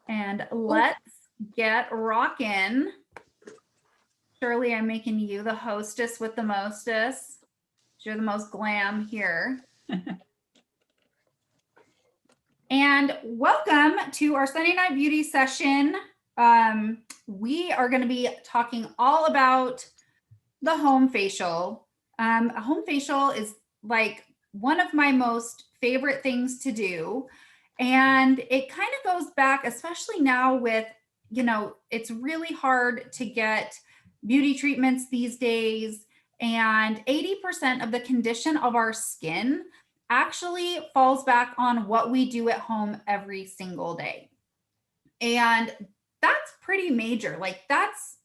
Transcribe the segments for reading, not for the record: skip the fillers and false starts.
And let's get rockin'. Shirley, I'm making you the hostess with the mostest. You're the most glam here. And welcome to our Sunday Night Beauty session. We are going to be talking all about the home facial. A home facial is like one of my most favorite things to do. And it kind of goes back, especially now with, it's really hard to get beauty treatments these days. And 80% of the condition of our skin actually falls back on what we do at home every single day. And that's pretty major. Like that's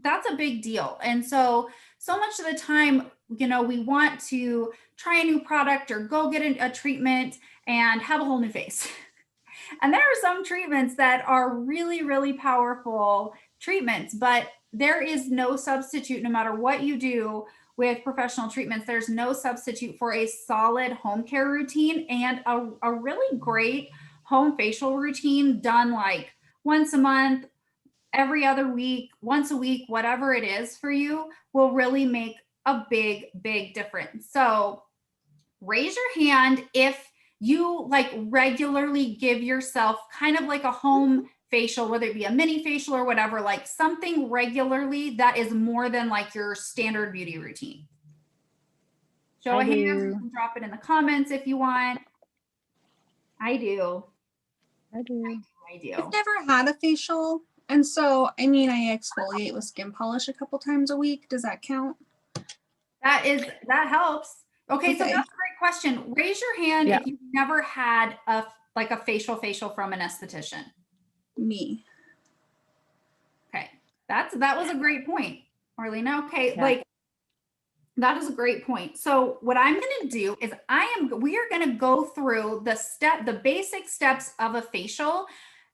a big deal. And so much of the time, we want to try a new product or go get a treatment and have a whole new face. And there are some treatments that are really, really powerful treatments, but there is no substitute, no matter what you do with professional treatments, there's no substitute for a solid home care routine and a really great home facial routine done like once a month, every other week, once a week, whatever it is for you will really make a big, big difference. So raise your hand if you like regularly give yourself kind of like a home facial, whether it be a mini facial or whatever, like something regularly that is more than like your standard beauty routine. Show of hands, you can drop it in the comments if you want. I do. I do. I've never had a facial. And so, I mean, I exfoliate with skin polish a couple times a week. Does that count? That helps. Okay, so that's a great question. Raise your hand if you've never had a facial from an esthetician. Me. Okay, that was a great point, Marlena. Okay, that is a great point. So what I'm going to do is we are going to go through the basic steps of a facial.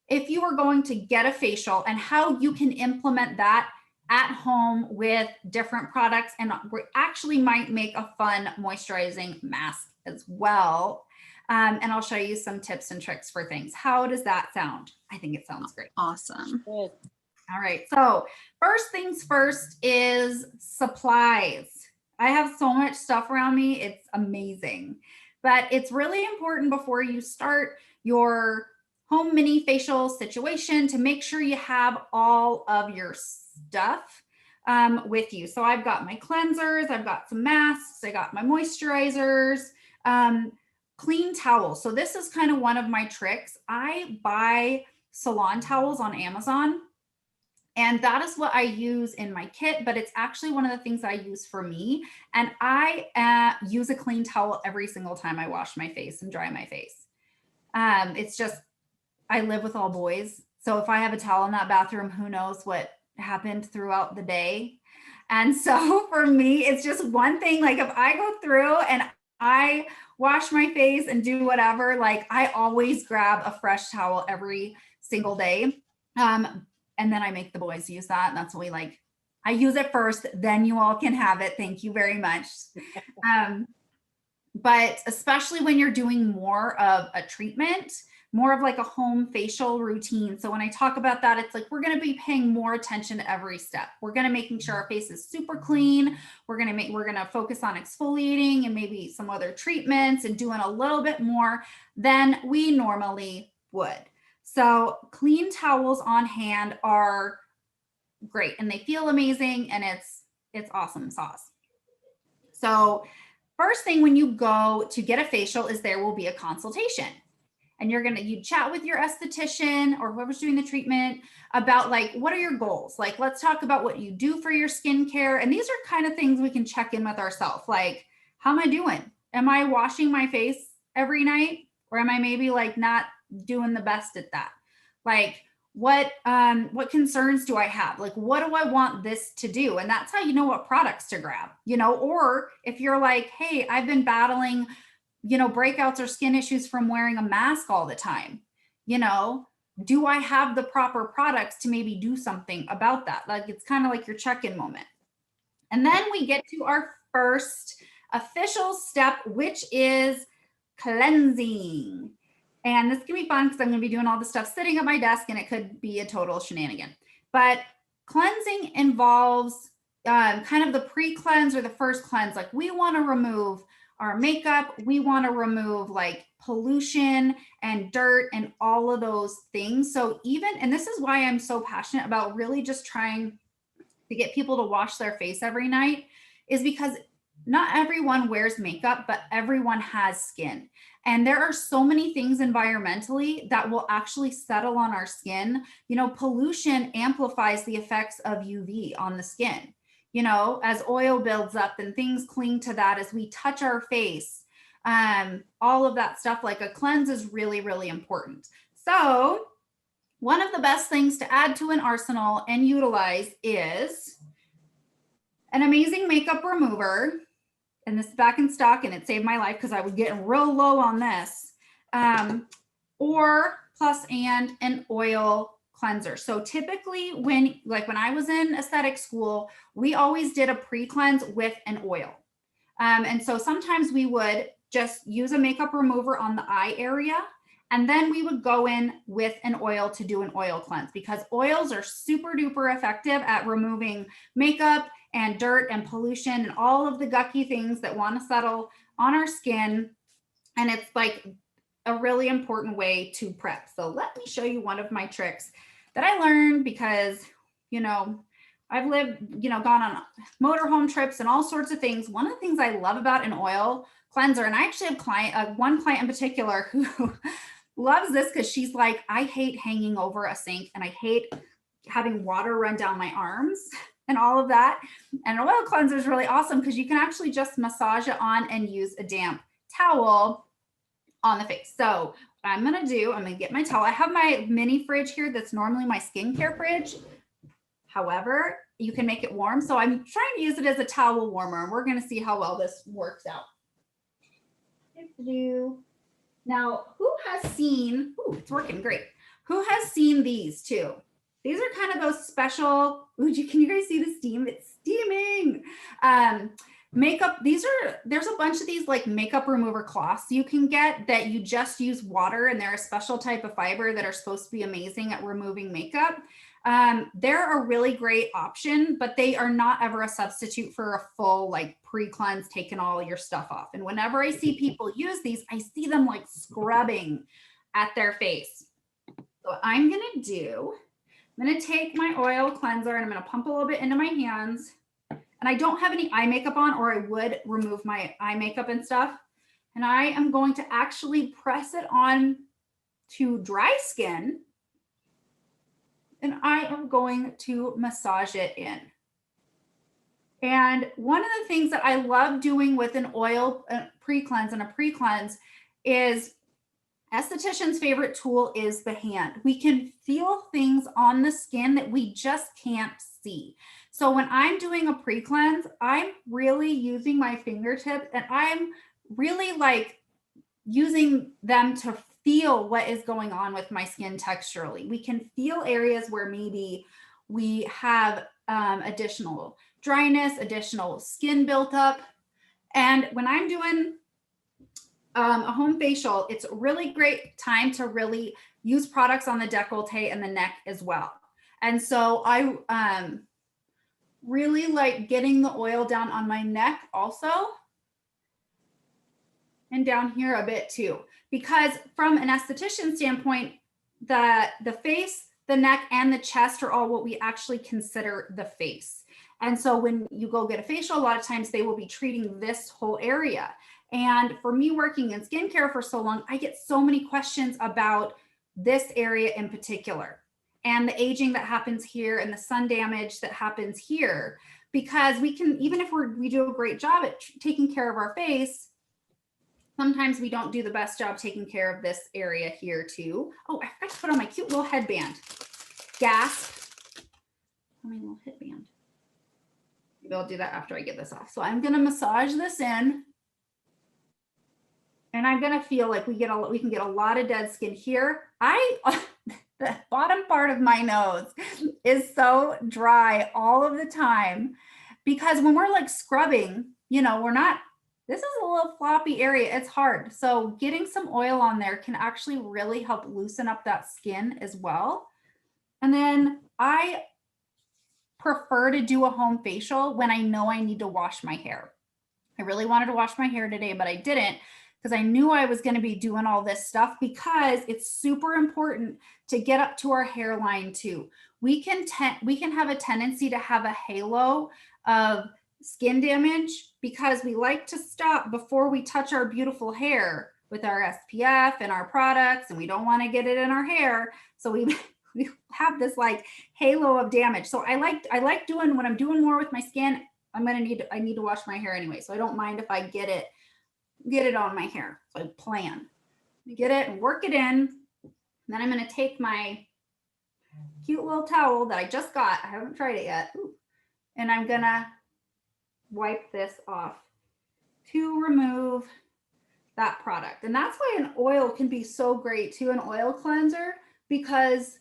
If you are going to get a facial and how you can implement that at home with different products, and we actually might make a fun moisturizing mask as well. And I'll show you some tips and tricks for things. How does that sound? I think it sounds great. Awesome. Good. All right. So first things first is supplies. I have so much stuff around me. It's amazing. But it's really important before you start your home mini facial situation to make sure you have all of your stuff with you. So I've got my cleansers, I've got some masks, I got my moisturizers, clean towels. So this is kind of one of my tricks. I buy salon towels on Amazon, and that is what I use in my kit, but it's actually one of the things I use for me. And I use a clean towel every single time I wash my face and dry my face. It's just, I live with all boys. So if I have a towel in that bathroom, who knows what happened throughout the day. And so for me, it's just one thing, like if I go through and I wash my face and do whatever, like I always grab a fresh towel every single day. And then I make the boys use that. And that's what we like. I use it first, then you all can have it. Thank you very much. But especially when you're doing more of a treatment, more of like a home facial routine. So when I talk about that, it's like, we're going to be paying more attention to every step. We're going to making sure our face is super clean. We're going to focus on exfoliating and maybe some other treatments and doing a little bit more than we normally would. So clean towels on hand are great and they feel amazing and it's awesome sauce. So first thing when you go to get a facial is there will be a consultation. And you chat with your esthetician or whoever's doing the treatment about like, what are your goals? Like, let's talk about what you do for your skincare. And these are kind of things we can check in with ourselves. Like, how am I doing? Am I washing my face every night? Or am I maybe like not doing the best at that? Like, what concerns do I have? Like, what do I want this to do? And that's how you know what products to grab, or if you're like, hey, I've been battling breakouts or skin issues from wearing a mask all the time. Do I have the proper products to maybe do something about that? Like, it's kind of like your check-in moment. And then we get to our first official step, which is cleansing. And this can be fun because I'm going to be doing all the stuff sitting at my desk and it could be a total shenanigan. But cleansing involves kind of the pre-cleanse or the first cleanse. Like we want to remove our makeup. We want to remove like pollution and dirt and all of those things. So even, and this is why I'm so passionate about really just trying to get people to wash their face every night, is because not everyone wears makeup, but everyone has skin. And there are so many things environmentally that will actually settle on our skin. You know, pollution amplifies the effects of UV on the skin. You know, as oil builds up and things cling to that as we touch our face, all of that stuff, like a cleanse is really, really important. So one of the best things to add to an arsenal and utilize is an amazing makeup remover. And this is back in stock and it saved my life because I was getting real low on this. Or plus and an oil cleanser. So typically when I was in aesthetic school, we always did a pre-cleanse with an oil. And so sometimes we would just use a makeup remover on the eye area. And then we would go in with an oil to do an oil cleanse because oils are super duper effective at removing makeup and dirt and pollution and all of the gucky things that want to settle on our skin. And it's like a really important way to prep. So let me show you one of my tricks that I learned because, you know, I've lived, you know, gone on motorhome trips and all sorts of things. One of the things I love about an oil cleanser, and I actually have one client in particular who loves this because she's like, I hate hanging over a sink and I hate having water run down my arms and all of that. And an oil cleanser is really awesome because you can actually just massage it on and use a damp towel on the face. So what I'm going to do, I'm going to get my towel. I have my mini fridge here that's normally my skincare fridge. However, you can make it warm. So I'm trying to use it as a towel warmer and we're going to see how well this works out. Now, who has seen, it's working great. Who has seen these too? These are kind of those special, can you guys see the steam? It's steaming. Makeup, there's a bunch of these like makeup remover cloths you can get that you just use water and they're a special type of fiber that are supposed to be amazing at removing makeup. They're a really great option, but they are not ever a substitute for a full like pre-cleanse, taking all your stuff off. And whenever I see people use these, I see them like scrubbing at their face. So what I'm gonna take my oil cleanser and I'm gonna pump a little bit into my hands. And I don't have any eye makeup on, or I would remove my eye makeup and stuff. And I am going to actually press it on to dry skin. And I am going to massage it in. And one of the things that I love doing with an oil pre-cleanse and a pre-cleanse is esthetician's favorite tool is the hand. We can feel things on the skin that we just can't see. So when I'm doing a pre-cleanse, I'm really using my fingertips and I'm really like using them to feel what is going on with my skin texturally. We can feel areas where maybe we have additional dryness, additional skin built up. And when I'm doing a home facial, it's a really great time to really use products on the décolleté and the neck as well. And so I really like getting the oil down on my neck also. And down here a bit too, because from an esthetician standpoint, the face, the neck, and the chest are all what we actually consider the face. And so when you go get a facial, a lot of times they will be treating this whole area. And for me working in skincare for so long, I get so many questions about this area in particular and the aging that happens here and the sun damage that happens here, because we can, even if we do a great job at taking care of our face, sometimes we don't do the best job taking care of this area here too. Oh, I forgot to put on my cute little headband. Gasp. My little headband. Maybe I'll do that after I get this off. So I'm gonna massage this in. And I'm gonna feel like we can get a lot of dead skin here. The bottom part of my nose is so dry all of the time because when we're like scrubbing, you know, this is a little floppy area. It's hard. So getting some oil on there can actually really help loosen up that skin as well. And then I prefer to do a home facial when I know I need to wash my hair. I really wanted to wash my hair today, but I didn't because I knew I was going to be doing all this stuff because it's super important to get up to our hairline too. We can have a tendency to have a halo of skin damage because we like to stop before we touch our beautiful hair with our SPF and our products, and we don't want to get it in our hair. So we have this like halo of damage. So I like doing when I'm doing more with my skin, I need to wash my hair anyway. So I don't mind if I get it on my hair. So I plan to get it and work it in. Then I'm going to take my cute little towel that I just got. I haven't tried it yet. And I'm going to wipe this off to remove that product. And that's why an oil can be so great too, an oil cleanser, because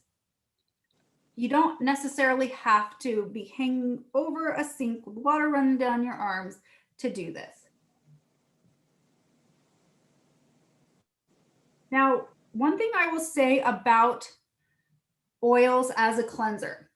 you don't necessarily have to be hanging over a sink with water running down your arms to do this. Now, one thing I will say about oils as a cleanser,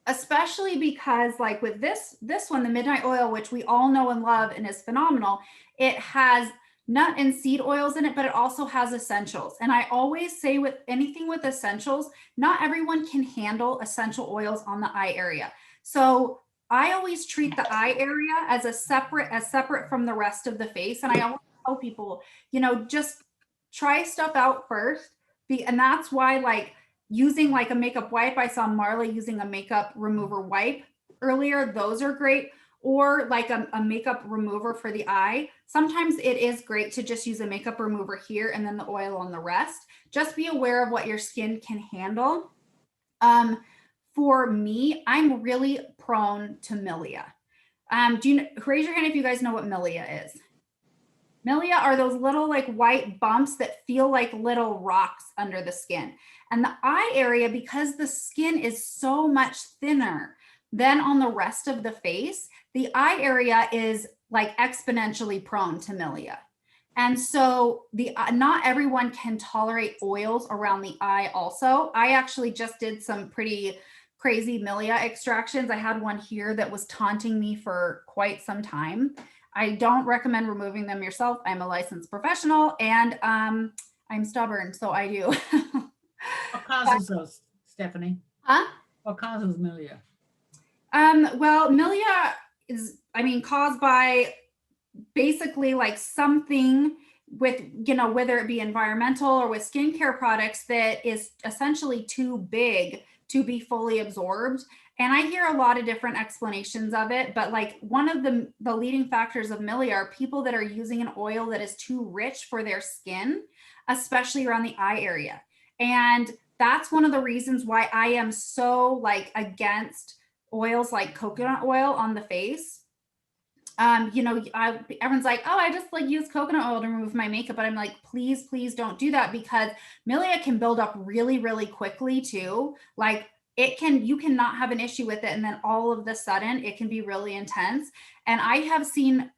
especially because like with this one, the Midnight Oil, which we all know and love and is phenomenal, it has nut and seed oils in it, but it also has essentials. And I always say with anything with essentials, not everyone can handle essential oils on the eye area. So I always treat the eye area as separate from the rest of the face. And I always tell people, just try stuff out first. And that's why like using like a makeup wipe, I saw Marley using a makeup remover wipe earlier. Those are great. Or like a makeup remover for the eye. Sometimes it is great to just use a makeup remover here and then the oil on the rest. Just be aware of what your skin can handle. For me, I'm really prone to milia. Raise your hand if you guys know what milia is. Milia are those little like white bumps that feel like little rocks under the skin. And the eye area, because the skin is so much thinner than on the rest of the face, the eye area is like exponentially prone to milia. And so not everyone can tolerate oils around the eye also. I actually just did some pretty crazy milia extractions. I had one here that was taunting me for quite some time. I don't recommend removing them yourself. I'm a licensed professional and I'm stubborn, so I do. What causes those, Stephanie? Huh? What causes milia? Well, milia is, caused by basically like something with, whether it be environmental or with skincare products that is essentially too big to be fully absorbed. And I hear a lot of different explanations of it, but like one of the leading factors of milia are people that are using an oil that is too rich for their skin, especially around the eye area. And that's one of the reasons why I am so like against oils like coconut oil on the face. Everyone's like, oh, I just like use coconut oil to remove my makeup. But I'm like, please don't do that because milia can build up really, really quickly too. Like you cannot have an issue with it. And then all of the sudden it can be really intense. And I have seen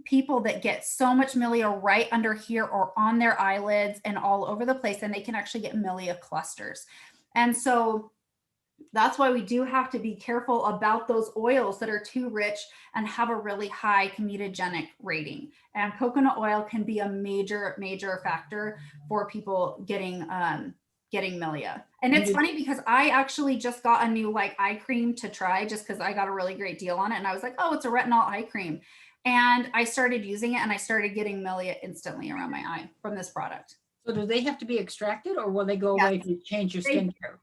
people that get so much milia right under here or on their eyelids and all over the place, and they can actually get milia clusters. And so that's why we do have to be careful about those oils that are too rich and have a really high comedogenic rating. And coconut oil can be a major, major factor for people getting milia. And it's funny because I actually just got a new like eye cream to try just because I got a really great deal on it. And I was like, oh, it's a retinol eye cream. And I started using it and I started getting milia instantly around my eye from this product. So do they have to be extracted or will they go away if you change your skincare?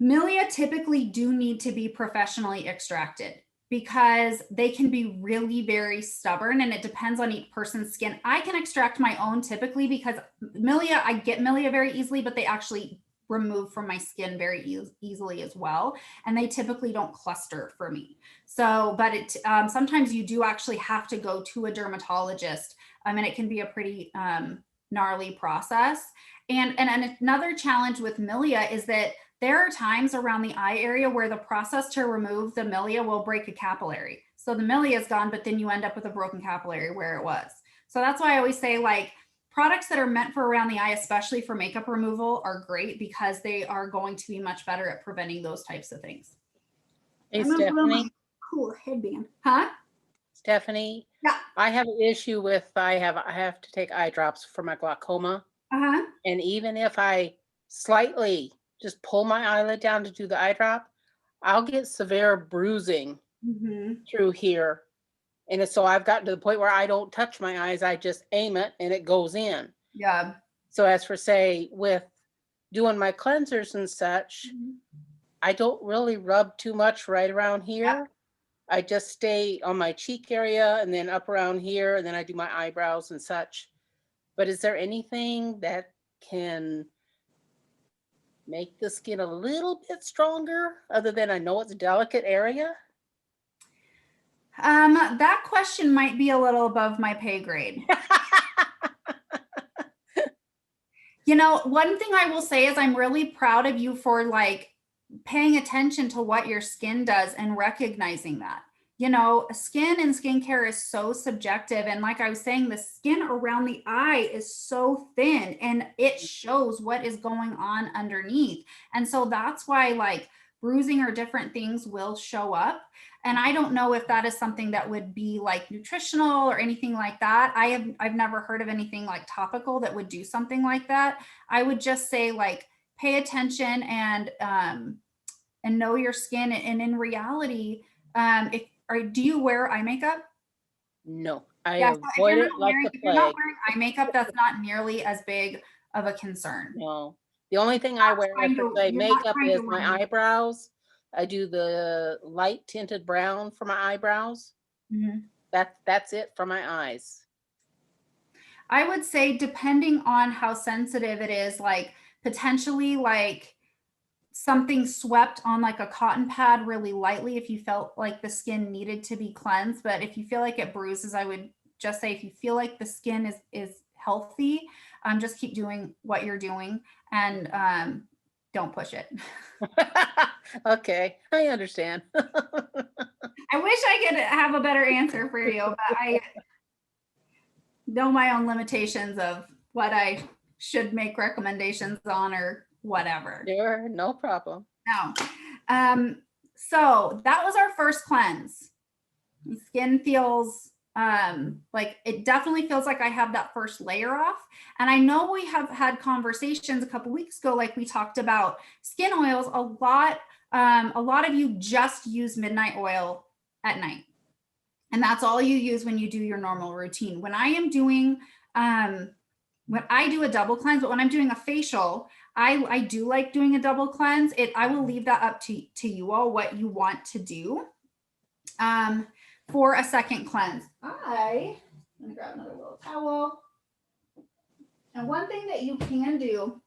Milia typically do need to be professionally extracted because they can be really very stubborn and it depends on each person's skin. I can extract my own typically because milia, I get milia very easily, but they actually remove from my skin very easily as well. And they typically don't cluster for me. So, but sometimes you do actually have to go to a dermatologist. And it can be a pretty gnarly process. And another challenge with milia is that there are times around the eye area where the process to remove the milia will break a capillary. So the milia is gone, but then you end up with a broken capillary where it was. So that's why I always say, like, products that are meant for around the eye, especially for makeup removal, are great because they are going to be much better at preventing those types of things. Hey, I'm gonna put on my Stephanie, cool headband. Huh? Stephanie, Yeah. I have an issue with, I have to take eye drops for my glaucoma. Uh-huh. And even if I slightly just pull my eyelid down to do the eye drop, I'll get severe bruising Mm-hmm. through here. And so I've gotten to the point where I don't touch my eyes. I just aim it and it goes in. Yeah. So as for say, with doing my cleansers and such, I don't really rub too much right around here. Yeah. I just stay on my cheek area and then up around here, and then I do my eyebrows and such. But is there anything that can make the skin a little bit stronger other than I know it's a delicate area? That question might be a little above my pay grade. You know, one thing I will say is I'm really proud of you for like paying attention to what your skin does and recognizing that. You know, skin and skincare is so subjective. And like I was saying, the skin around the eye is so thin and it shows what is going on underneath. And so that's why like bruising or different things will show up. And I don't know if that is something that would be like nutritional or anything like that. I've never heard of anything like topical that would do something like that. I would just say like pay attention and know your skin. And in reality, do you wear eye makeup? No, I Yeah, so avoid it like the if you're not plague. wearing eye makeup, that's not nearly as big of a concern. No, the only thing I wear trying for to- say you're not makeup trying to is my run- eyebrows. I do the light tinted brown for my eyebrows. Mhm. That's it for my eyes. I would say depending on how sensitive it is, like potentially like something swept on like a cotton pad really lightly if you felt like the skin needed to be cleansed. But if you feel like it bruises, I would just say if you feel like the skin is healthy, just keep doing what you're doing and don't push it. Okay, I understand. I wish I could have a better answer for you, but I know my own limitations of what I should make recommendations on or whatever. Sure, no problem. No. So that was our first cleanse. My skin feels like it definitely feels like I have that first layer off. And I know we have had conversations a couple weeks ago, like we talked about skin oils. A lot of you just use midnight oil at night. And that's all you use when you do your normal routine. When I am doing when I do a double cleanse, but when I'm doing a facial, I do like doing a double cleanse. I will leave that up to you all what you want to do. For a second cleanse, I'm gonna grab another little towel. And one thing that you can do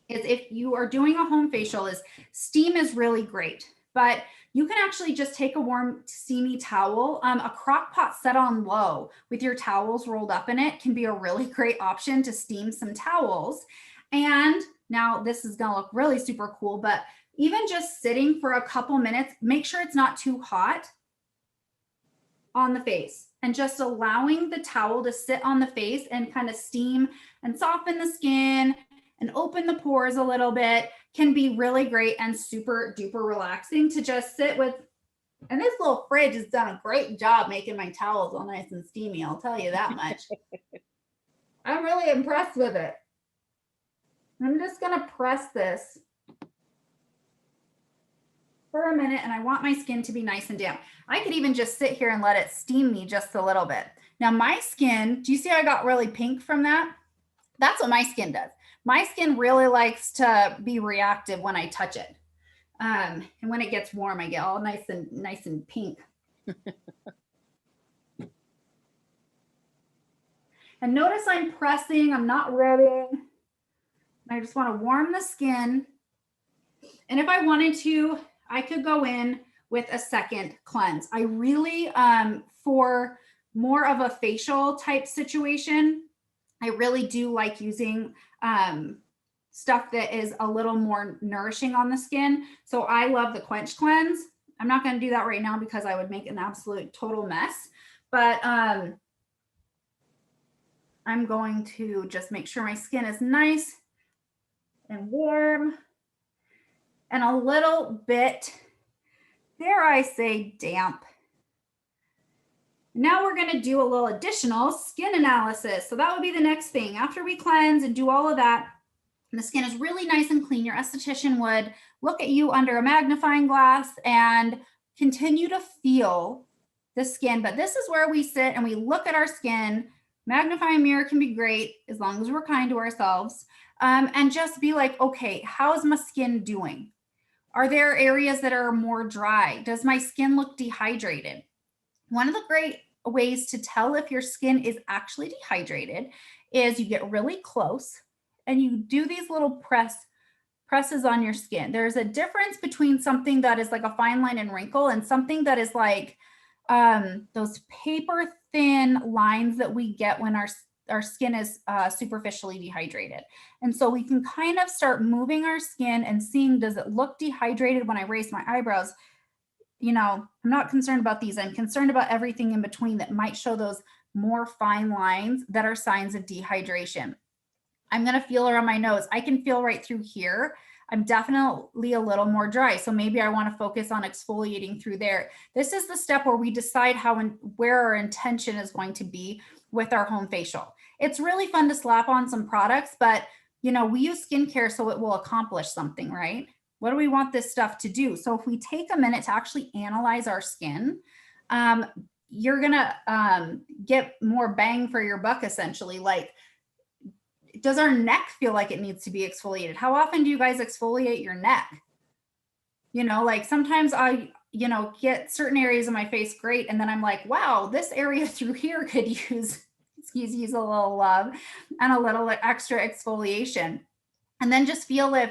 is if you are doing a home facial is steam is really great, but you can actually just take a warm steamy towel. A crock pot set on low with your towels rolled up in it can be a really great option to steam some towels. And now this is gonna look really super cool, but even just sitting for a couple minutes, make sure it's not too hot on the face and just allowing the towel to sit on the face and kind of steam and soften the skin and open the pores a little bit can be really great and super duper relaxing to just sit with. And this little fridge has done a great job making my towels all nice and steamy. I'll tell you that much. I'm really impressed with it. I'm just going to press this for a minute and I want my skin to be nice and damp. I could even just sit here and let it steam me just a little bit. Now my skin, do you see I got really pink from that? That's what my skin does. My skin really likes to be reactive when I touch it. And when it gets warm, I get all nice and pink. And notice I'm pressing, I'm not rubbing. I just want to warm the skin. And if I wanted to, I could go in with a second cleanse. I really, for more of a facial type situation, I really do like using stuff that is a little more nourishing on the skin. So I love the Quench Cleanse. I'm not going to do that right now because I would make an absolute total mess, but I'm going to just make sure my skin is nice and warm and a little bit, dare I say, damp. Now we're going to do a little additional skin analysis. So that would be the next thing. After we cleanse and do all of that, and the skin is really nice and clean, your esthetician would look at you under a magnifying glass and continue to feel the skin. But this is where we sit and we look at our skin. Magnifying mirror can be great as long as we're kind to ourselves, and just be like, okay, how's my skin doing? Are there areas that are more dry? Does my skin look dehydrated? One of the great ways to tell if your skin is actually dehydrated is you get really close and you do these little presses on your skin. There's a difference between something that is like a fine line and wrinkle and something that is like those paper thin lines that we get when our skin is superficially dehydrated. And so we can kind of start moving our skin and seeing, does it look dehydrated when I raise my eyebrows? You know, I'm not concerned about these. I'm concerned about everything in between that might show those more fine lines that are signs of dehydration. I'm going to feel around my nose. I can feel right through here. I'm definitely a little more dry. So maybe I want to focus on exfoliating through there. This is the step where we decide how and where our intention is going to be with our home facial. It's really fun to slap on some products, but you know, we use skincare so it will accomplish something, right? What do we want this stuff to do? So if we take a minute to actually analyze our skin, you're gonna get more bang for your buck, essentially. Like, does our neck feel like it needs to be exfoliated? How often do you guys exfoliate your neck? You know, like sometimes I, you know, get certain areas of my face great. And then I'm like, wow, this area through here could use a little love and a little extra exfoliation. And then just feel if,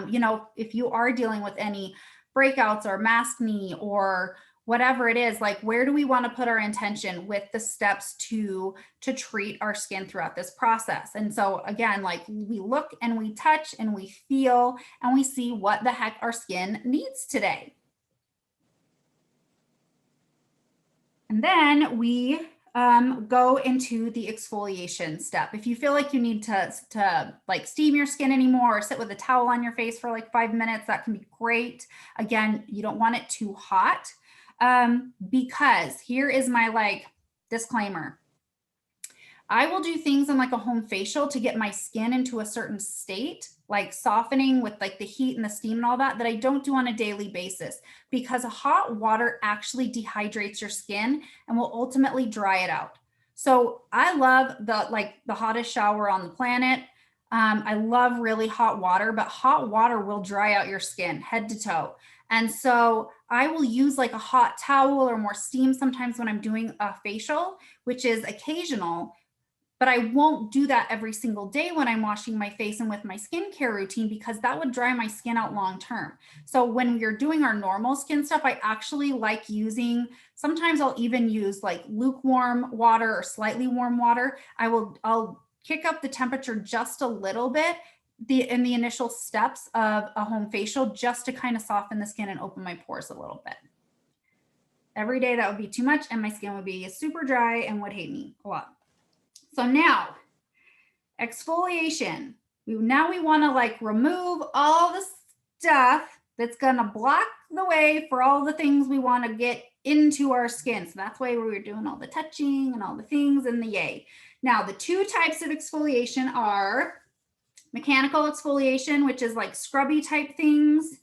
you know, if you are dealing with any breakouts or maskne or whatever it is, like where do we want to put our intention with the steps to treat our skin throughout this process? And so again, like we look and we touch and we feel and we see what the heck our skin needs today. And then we go into the exfoliation step. If you feel like you need to like steam your skin anymore or sit with a towel on your face for like 5 minutes, that can be great. Again, you don't want it too hot, because here is my like disclaimer. I will do things in like a home facial to get my skin into a certain state, like softening with like the heat and the steam and all that I don't do on a daily basis, because hot water actually dehydrates your skin and will ultimately dry it out. So I love the hottest shower on the planet. I love really hot water, but hot water will dry out your skin head to toe. And so I will use like a hot towel or more steam sometimes when I'm doing a facial, which is occasional. But I won't do that every single day when I'm washing my face and with my skincare routine, because that would dry my skin out long term. So when we're doing our normal skin stuff, I actually like using, sometimes I'll even use like lukewarm water or slightly warm water. I'll kick up the temperature just a little bit in the initial steps of a home facial, just to kind of soften the skin and open my pores a little bit. Every day that would be too much and my skin would be super dry and would hate me a lot. So now exfoliation, now we want to like remove all the stuff that's going to block the way for all the things we want to get into our skin. So that's why we're doing all the touching and all the things and the yay. Now the two types of exfoliation are mechanical exfoliation, which is like scrubby type things,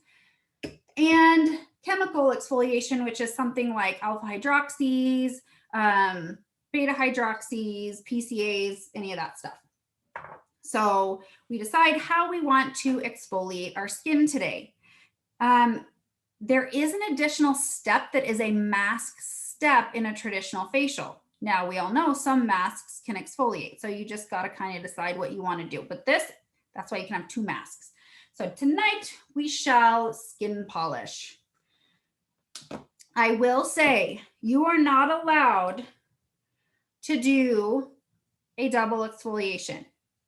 and chemical exfoliation, which is something like alpha hydroxys, beta hydroxys, PCAs, any of that stuff. So we decide how we want to exfoliate our skin today. There is an additional step that is a mask step in a traditional facial. Now we all know some masks can exfoliate, so you just got to kind of decide what you want to do. But that's why you can have two masks. So tonight we shall skin polish. I will say you are not allowed to do a double exfoliation.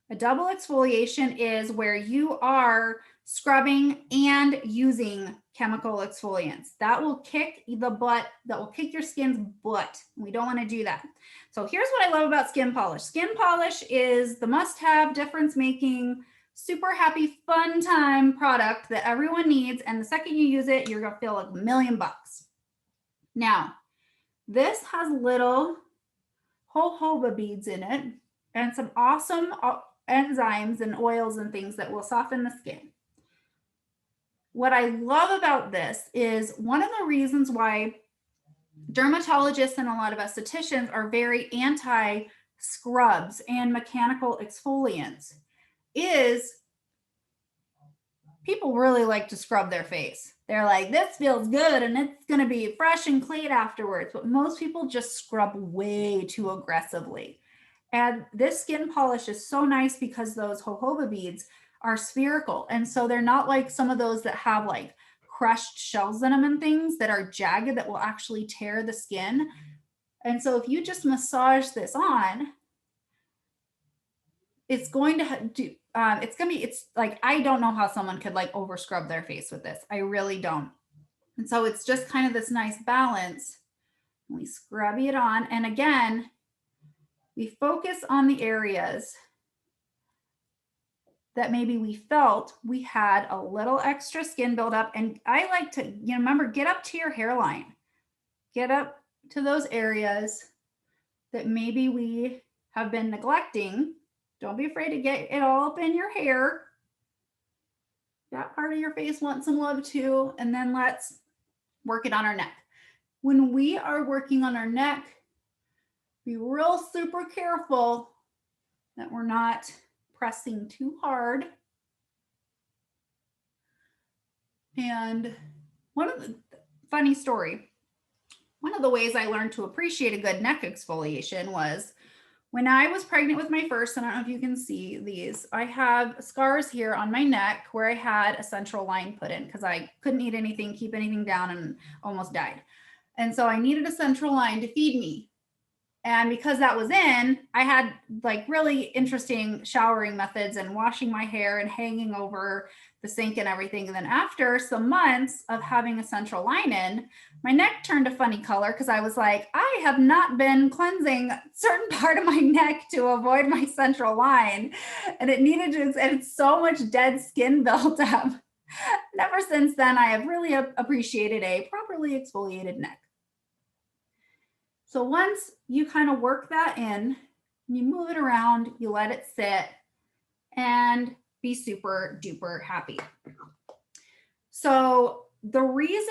A double exfoliation is where you are scrubbing and using chemical exfoliants. That will kick the butt, that will kick your skin's butt. We don't want to do that. So here's what I love about skin polish. Skin polish is the must-have, difference-making, super happy, fun time product that everyone needs. And the second you use it, you're gonna feel like $1,000,000. Now, this has little jojoba beads in it and some awesome enzymes and oils and things that will soften the skin. What I love about this is one of the reasons why dermatologists and a lot of estheticians are very anti scrubs and mechanical exfoliants is people really like to scrub their face. They're like, this feels good and it's going to be fresh and clean afterwards. But most people just scrub way too aggressively. And this skin polish is so nice because those jojoba beads are spherical. And so they're not like some of those that have like crushed shells in them and things that are jagged that will actually tear the skin. And so if you just massage this on, it's going to do, it's like, I don't know how someone could like over scrub their face with this. I really don't. And so it's just kind of this nice balance. We scrub it on. And again, we focus on the areas that maybe we felt we had a little extra skin buildup. And I like to, remember, get up to your hairline, get up to those areas that maybe we have been neglecting. Don't be afraid to get it all up in your hair. That part of your face wants some love too. And then let's work it on our neck. When we are working on our neck, be real super careful that we're not pressing too hard. And one of the funny story, one of the ways I learned to appreciate a good neck exfoliation was when I was pregnant with my first, and I don't know if you can see these, I have scars here on my neck where I had a central line put in because I couldn't eat anything, keep anything down, and almost died. And so I needed a central line to feed me. And because that was in, I had like really interesting showering methods and washing my hair and hanging over the sink and everything. And then after some months of having a central line in, my neck turned a funny color because I was like, I have not been cleansing a certain part of my neck to avoid my central line. And it needed to, and it's so much dead skin built up. And ever since then, I have really appreciated a properly exfoliated neck. So once you kind of work that in, you move it around, you let it sit and be super duper happy. So the reason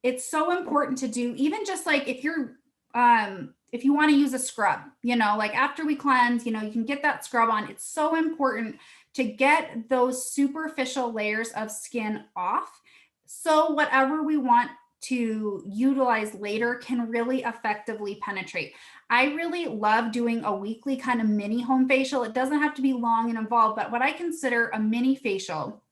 it's so important to do, even just like if you want to use a scrub, like after we cleanse, you can get that scrub on. It's so important to get those superficial layers of skin off. So whatever we want to utilize later can really effectively penetrate. I really love doing a weekly kind of mini home facial. It doesn't have to be long and involved, but what I consider a mini facial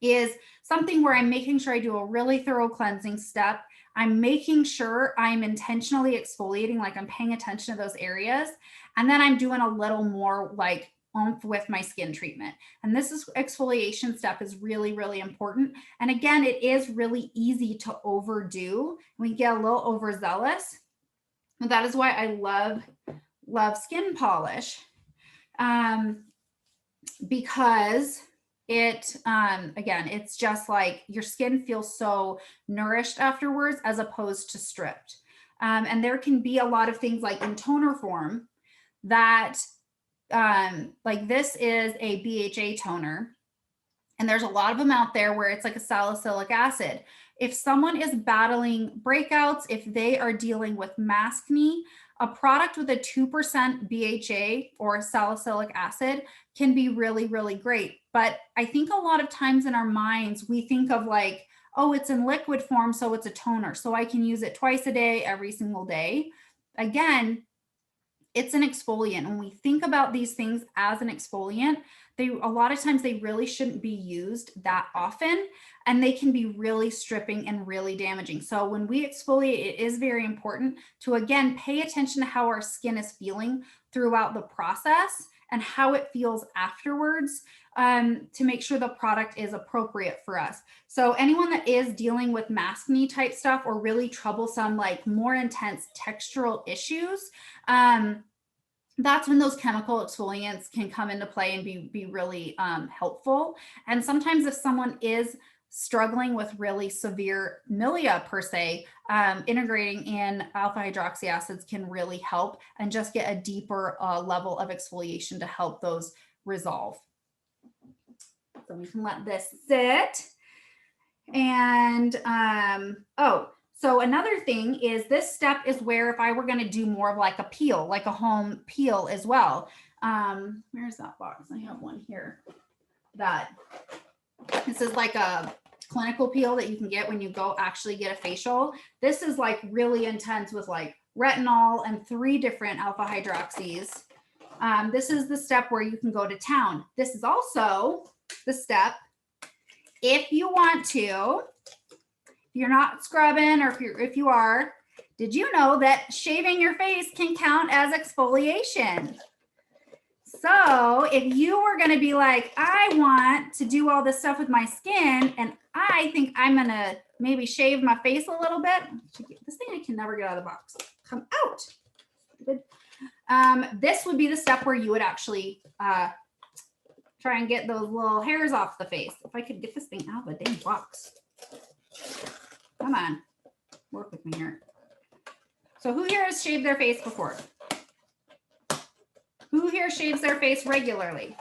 is something where I'm making sure I do a really thorough cleansing step. I'm making sure I'm intentionally exfoliating, like I'm paying attention to those areas. And then I'm doing a little more like oomph with my skin treatment. And this exfoliation step is really, really important. And again, it is really easy to overdo. We get a little overzealous. And that is why I love skin polish, because it, again, it's just like your skin feels so nourished afterwards as opposed to stripped. And there can be a lot of things like in toner form that like this is a BHA toner, and there's a lot of them out there where it's like a salicylic acid. If someone is battling breakouts, if they are dealing with maskne, a product with a 2% BHA or salicylic acid can be really, really great. But I think a lot of times in our minds, we think of like, oh, it's in liquid form, so it's a toner, so I can use it twice a day, every single day. Again, it's an exfoliant. When we think about these things as an exfoliant, a lot of times they really shouldn't be used that often, and they can be really stripping and really damaging. So when we exfoliate, it is very important to, again, pay attention to how our skin is feeling throughout the process and how it feels afterwards, to make sure the product is appropriate for us. So anyone that is dealing with maskne type stuff or really troublesome, like more intense textural issues, that's when those chemical exfoliants can come into play and be really helpful. And sometimes if someone is struggling with really severe milia per se, integrating in alpha hydroxy acids can really help and just get a deeper level of exfoliation to help those resolve. So we can let this sit. And so another thing is this step is where if I were going to do more of like a peel, like a home peel as well. Where's that box? I have one here. This is like a clinical peel that you can get when you go actually get a facial. This is like really intense with like retinol and 3 different alpha hydroxys. This is the step where you can go to town. This is also the step if you want to. If you're not scrubbing, or if you are, did you know that shaving your face can count as exfoliation? So if you were going to be like, I want to do all this stuff with my skin, and I think I'm going to maybe shave my face a little bit. This thing I can never get out of the box. Come out. This would be the step where you would actually try and get those little hairs off the face. If I could get this thing out of the dang box. Come on, work with me here. So who here has shaved their face before? Who here shaves their face regularly?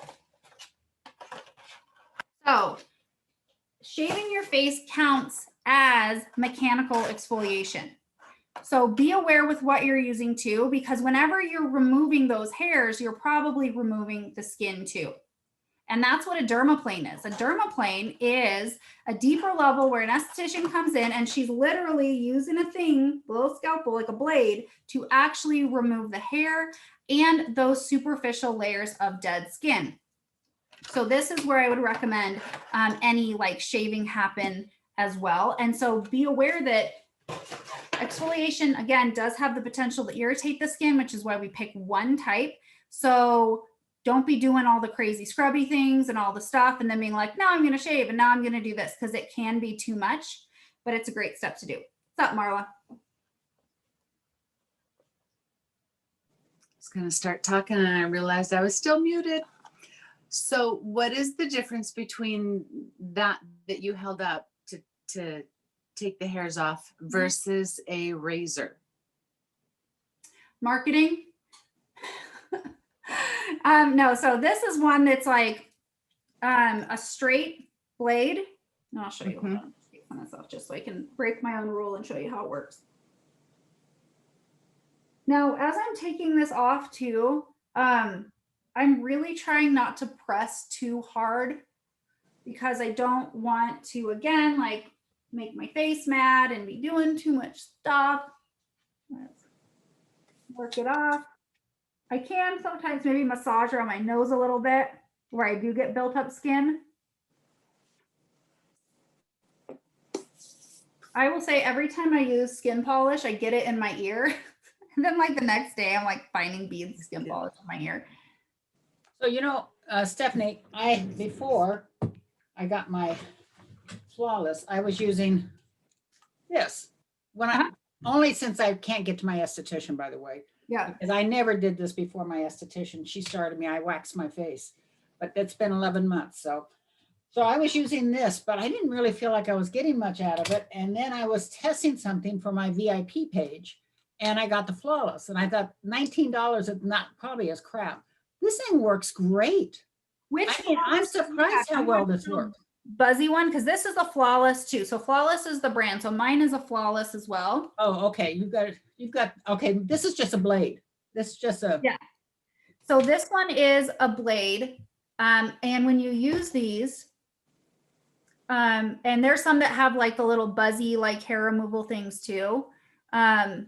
So shaving your face counts as mechanical exfoliation. So be aware with what you're using too, because whenever you're removing those hairs, you're probably removing the skin too. And that's what a dermaplane is. A dermaplane is a deeper level where an esthetician comes in and she's literally using a thing, a little scalpel, like a blade, to actually remove the hair and those superficial layers of dead skin. So this is where I would recommend any like shaving happen as well. And so be aware that exfoliation, again, does have the potential to irritate the skin, which is why we pick one type. So don't be doing all the crazy scrubby things and all the stuff and then being like, now I'm going to shave and now I'm going to do this, because it can be too much, but it's a great step to do. What's up, Marla? I was going to start talking and I realized I was still muted. So what is the difference between that you held up to take the hairs off versus a razor? Marketing. No, so this is one that's like a straight blade. And I'll show you on myself just so I can break my own rule and show you how it works. Now, as I'm taking this off too, I'm really trying not to press too hard because I don't want to, again, like make my face mad and be doing too much stuff. Let's work it off. I can sometimes maybe massage around my nose a little bit where I do get built up skin. I will say every time I use skin polish, I get it in my ear. And then like the next day, I'm like finding beads of skin polish in my ear. So, you know, Stephanie, before I got my Flawless, I was using this. Only since I can't get to my esthetician, by the way. Yeah. Because I never did this before my esthetician. She started me, I waxed my face, but it's been 11 months. So I was using this, but I didn't really feel like I was getting much out of it. And then I was testing something for my VIP page and I got the Flawless and I thought $19 is not probably as crap. This thing works great. I'm surprised how well this works. Buzzy one, because this is a Flawless too. So Flawless is the brand. So mine is a Flawless as well. Oh, okay. You've got, okay. This is just a blade. This is just a. Yeah. So this one is a blade. And when you use these, and there's some that have like the little buzzy, like hair removal things too. Make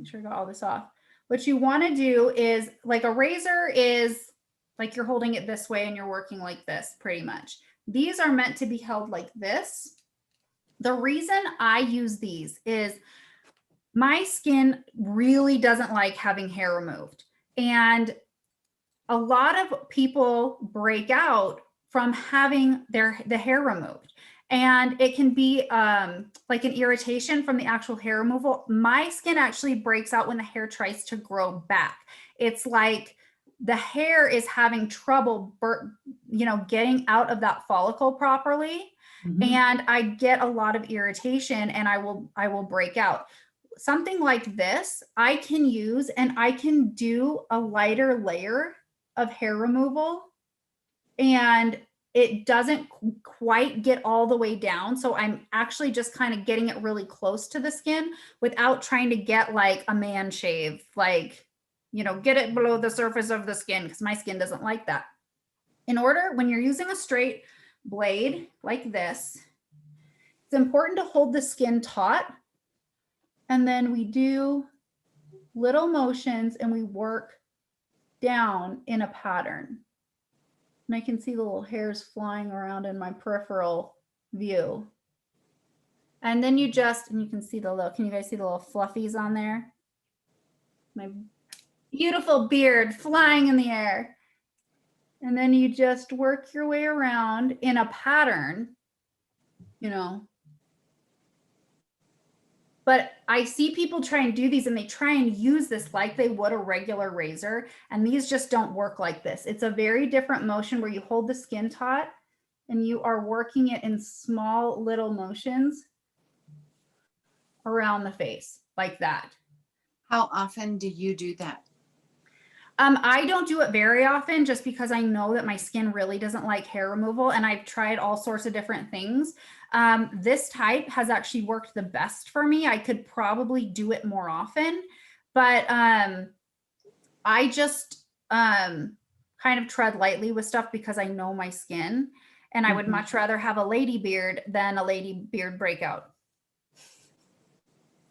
sure I got all this off. What you want to do is like a razor is like you're holding it this way and you're working like this pretty much. These are meant to be held like this. The reason I use these is my skin really doesn't like having hair removed. And a lot of people break out from having the hair removed. And it can be like an irritation from the actual hair removal. My skin actually breaks out when the hair tries to grow back. It's like the hair is having trouble, getting out of that follicle properly. Mhm. And I get a lot of irritation and I will break out. Something like this, I can use, and I can do a lighter layer of hair removal, and it doesn't quite get all the way down. So I'm actually just kind of getting it really close to the skin without trying to get like a man shave, like, get it below the surface of the skin, because my skin doesn't like that. When you're using a straight blade like this, it's important to hold the skin taut. And then we do little motions and we work down in a pattern. And I can see the little hairs flying around in my peripheral view. And then you can see can you guys see the little fluffies on there? My beautiful beard flying in the air. And then you just work your way around in a pattern, But I see people try and do these, and they try and use this like they would a regular razor. And these just don't work like this. It's a very different motion where you hold the skin taut and you are working it in small little motions around the face like that. How often do you do that? I don't do it very often, just because I know that my skin really doesn't like hair removal, and I've tried all sorts of different things. This type has actually worked the best for me. I could probably do it more often, but I just kind of tread lightly with stuff because I know my skin, and I would much rather have a lady beard than a lady beard breakout.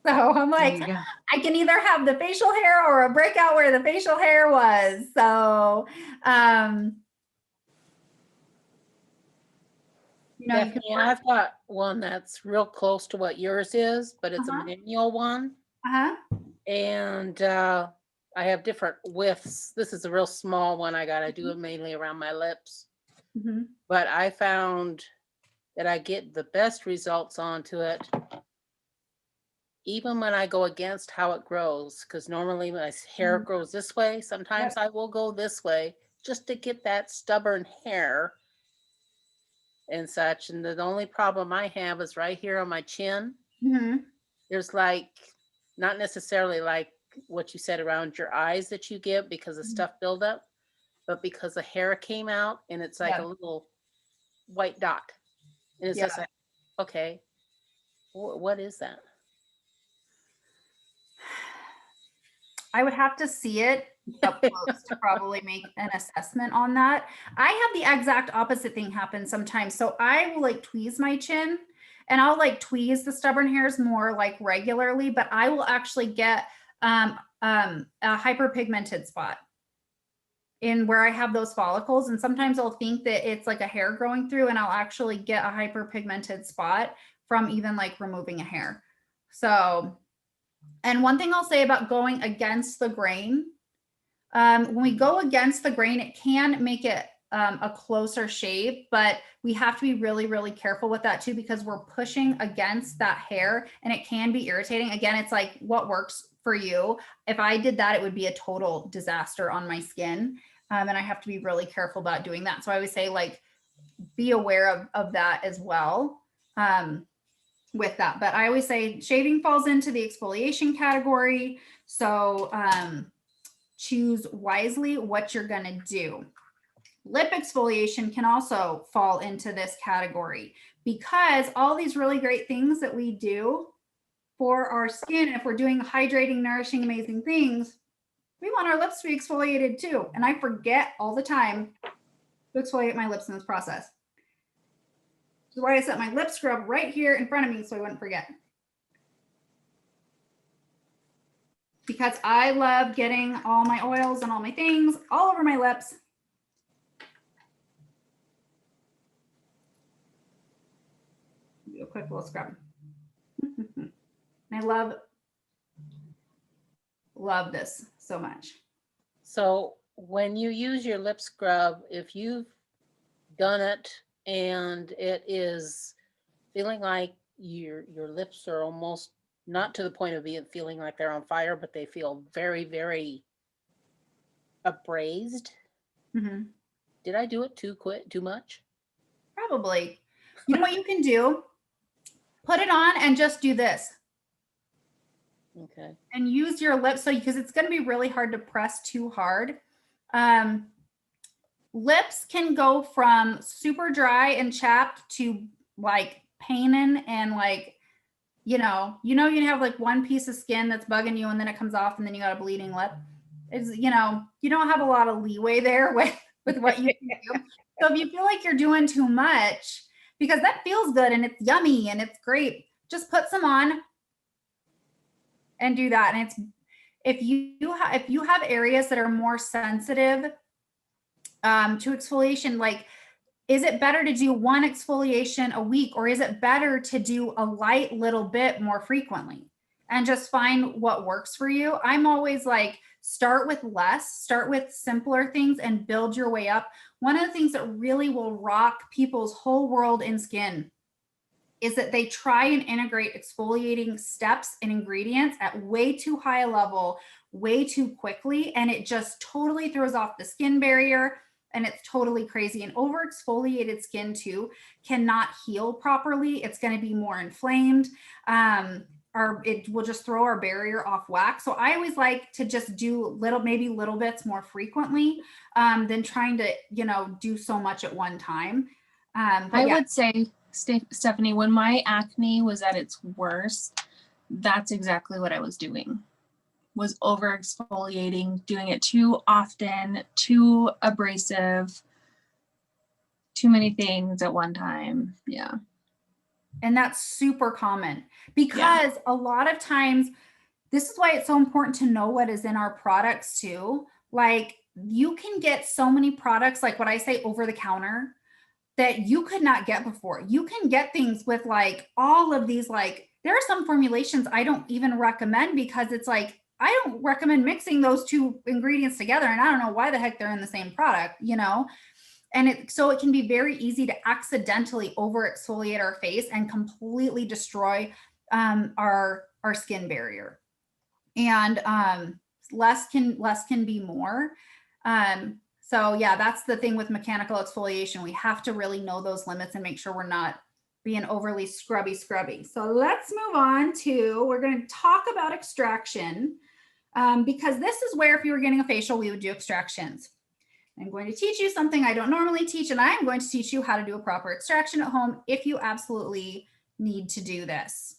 So I'm like, I can either have the facial hair or a breakout where the facial hair was. So, Stephanie, I've got one that's real close to what yours is, but it's a manual one. And I have different widths. This is a real small one. I got to do it mainly around my lips. But I found that I get the best results onto it even when I go against how it grows, because normally my hair grows this way. Sometimes I will go this way just to get that stubborn hair and such. And the only problem I have is right here on my chin. There's like, not necessarily like what you said around your eyes that you get because of stuff buildup, but because the hair came out and it's like a little white dot. And it's just like, okay, what is that? I would have to see it up close to probably make an assessment on that. I have the exact opposite thing happen sometimes. So I will like tweeze my chin, and I'll like tweeze the stubborn hairs more like regularly, but I will actually get a hyperpigmented spot in where I have those follicles. And sometimes I'll think that it's like a hair growing through, and I'll actually get a hyperpigmented spot from even like removing a hair. So, and one thing I'll say about going against the grain, when we go against the grain, it can make it a closer shave, but we have to be really, really careful with that too, because we're pushing against that hair and it can be irritating. Again, it's like what works for you. If I did that, it would be a total disaster on my skin. And I have to be really careful about doing that. So I always say like, be aware of that as well. With that, but I always say shaving falls into the exfoliation category. So choose wisely what you're going to do. Lip exfoliation can also fall into this category, because all these really great things that we do for our skin, if we're doing hydrating, nourishing, amazing things, we want our lips to be exfoliated too. And I forget all the time to exfoliate my lips in this process. This is why I set my lip scrub right here in front of me so I wouldn't forget. Because I love getting all my oils and all my things all over my lips. Do a quick little scrub. I love this so much. So when you use your lip scrub, if you've done it and it is feeling like your lips are almost not to the point of being feeling like they're on fire, but they feel very, very abrased. Mhm. Did I do it too much? Probably. You know what you can do? Put it on and just do this Okay. and use your lips. So, because it's going to be really hard to press too hard. Lips can go from super dry and chapped to like paining and like, you can have like one piece of skin that's bugging you and then it comes off and then you got a bleeding lip. It's, you don't have a lot of leeway there with what you can do. So if you feel like you're doing too much, because that feels good and it's yummy and it's great, just put some on and do that. And it's, if you have areas that are more sensitive to exfoliation, like, is it better to do one exfoliation a week, or is it better to do a light little bit more frequently and just find what works for you? I'm always like, start with less, start with simpler things and build your way up. One of the things that really will rock people's whole world in skin is that they try and integrate exfoliating steps and ingredients at way too high a level, way too quickly, and it just totally throws off the skin barrier. And it's totally crazy. And over exfoliated skin too cannot heal properly. It's going to be more inflamed. Or it will just throw our barrier off whack. So I always like to just do maybe little bits more frequently than trying to, do so much at one time. But I yeah. would say, Stephanie, when my acne was at its worst, that's exactly what I was doing. Was over exfoliating, doing it too often, too abrasive, too many things at one time. Yeah. And that's super common because a lot of times, this is why it's so important to know what is in our products too. Like, you can get so many products, like what I say, over the counter, that you could not get before. You can get things with like all of these, like, there are some formulations I don't even recommend because it's like, I don't recommend mixing those two ingredients together. And I don't know why the heck they're in the same product, And so it can be very easy to accidentally over exfoliate our face and completely destroy our skin barrier. And less can be more. So yeah, that's the thing with mechanical exfoliation. We have to really know those limits and make sure we're not being overly scrubby. So let's move on to, we're going to talk about extraction because this is where, if you were getting a facial, we would do extractions. I'm going to teach you something I don't normally teach, and I'm going to teach you how to do a proper extraction at home if you absolutely need to do this.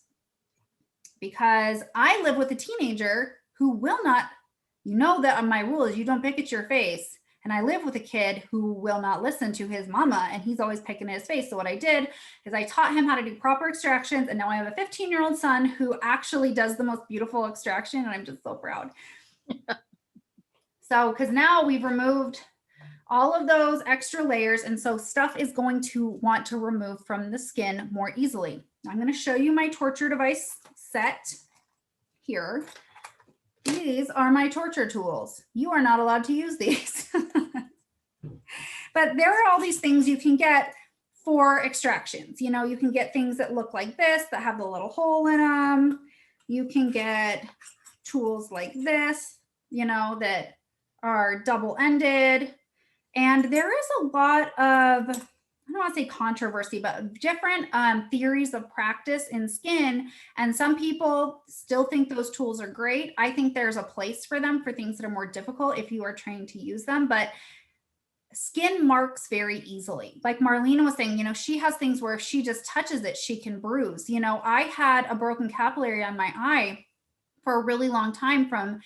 Because I live with a teenager who will not, that my rule is you don't pick at your face. And I live with a kid who will not listen to his mama, and he's always picking at his face. So what I did is I taught him how to do proper extractions. And now I have a 15-year-old son who actually does the most beautiful extraction. And I'm just so proud. So, because now we've removed all of those extra layers. And so stuff is going to want to remove from the skin more easily. I'm going to show you my torture device set here. These are my torture tools. You are not allowed to use these. But there are all these things you can get for extractions. You can get things that look like this, that have the little hole in them. You can get tools like this, that are double-ended. And there is a lot of, I don't want to say controversy, but different theories of practice in skin. And some people still think those tools are great. I think there's a place for them for things that are more difficult if you are trained to use them. But skin marks very easily. Like Marlena was saying, she has things where if she just touches it, she can bruise. I had a broken capillary on my eye for a really long time from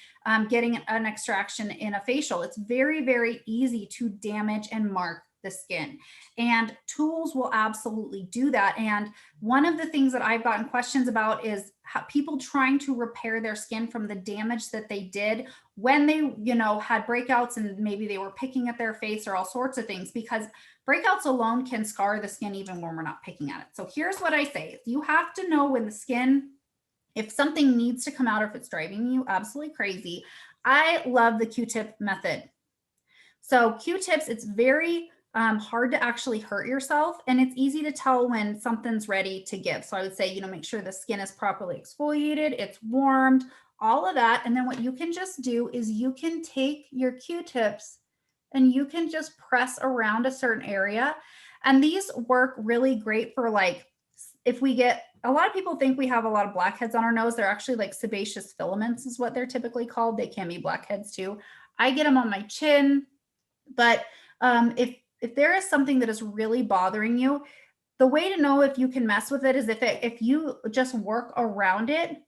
getting an extraction in a facial. It's very, very easy to damage and mark the skin, and tools will absolutely do that. And one of the things that I've gotten questions about is how people trying to repair their skin from the damage that they did when they, had breakouts, and maybe they were picking at their face or all sorts of things, because breakouts alone can scar the skin even when we're not picking at it. So here's what I say. You have to know when the skin, if something needs to come out or if it's driving you absolutely crazy. I love the Q-tip method. So Q-tips, it's very hard to actually hurt yourself, and it's easy to tell when something's ready to give. So I would say, make sure the skin is properly exfoliated, it's warmed, all of that. And then what you can just do is you can take your Q-tips and you can just press around a certain area. And these work really great for like, if we get, a lot of people think we have a lot of blackheads on our nose. They're actually like sebaceous filaments is what they're typically called. They can be blackheads too. I get them on my chin, but if there is something that is really bothering you, the way to know if you can mess with it is if you just work around it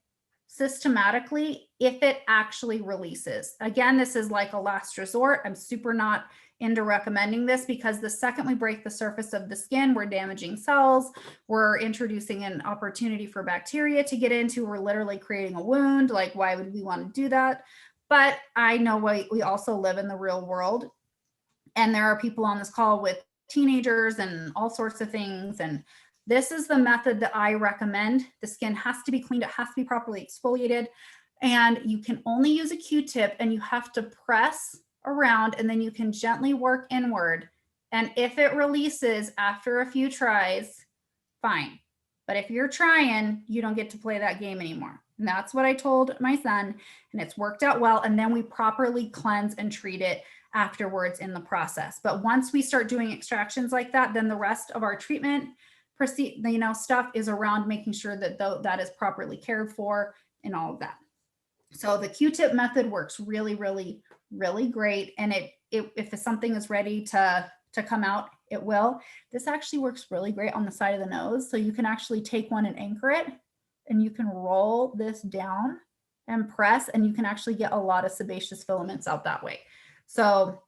systematically, if it actually releases. Again, this is like a last resort. I'm super not into recommending this because the second we break the surface of the skin, we're damaging cells, we're introducing an opportunity for bacteria to get into, we're literally creating a wound. Like, why would we want to do that? But I know we also live in the real world, and there are people on this call with teenagers and all sorts of things. And this is the method that I recommend. The skin has to be cleaned. It has to be properly exfoliated. And you can only use a Q-tip, and you have to press around, and then you can gently work inward. And if it releases after a few tries, fine. But if you're trying, you don't get to play that game anymore. And that's what I told my son, and it's worked out well. And then we properly cleanse and treat it afterwards in the process. But once we start doing extractions like that, then the rest of our treatment stuff is around making sure that that is properly cared for and all of that. So the Q-tip method works really, really, really great. And if something is ready to come out, it will. This actually works really great on the side of the nose. So you can actually take one and anchor it, and you can roll this down and press, and you can actually get a lot of sebaceous filaments out that way. So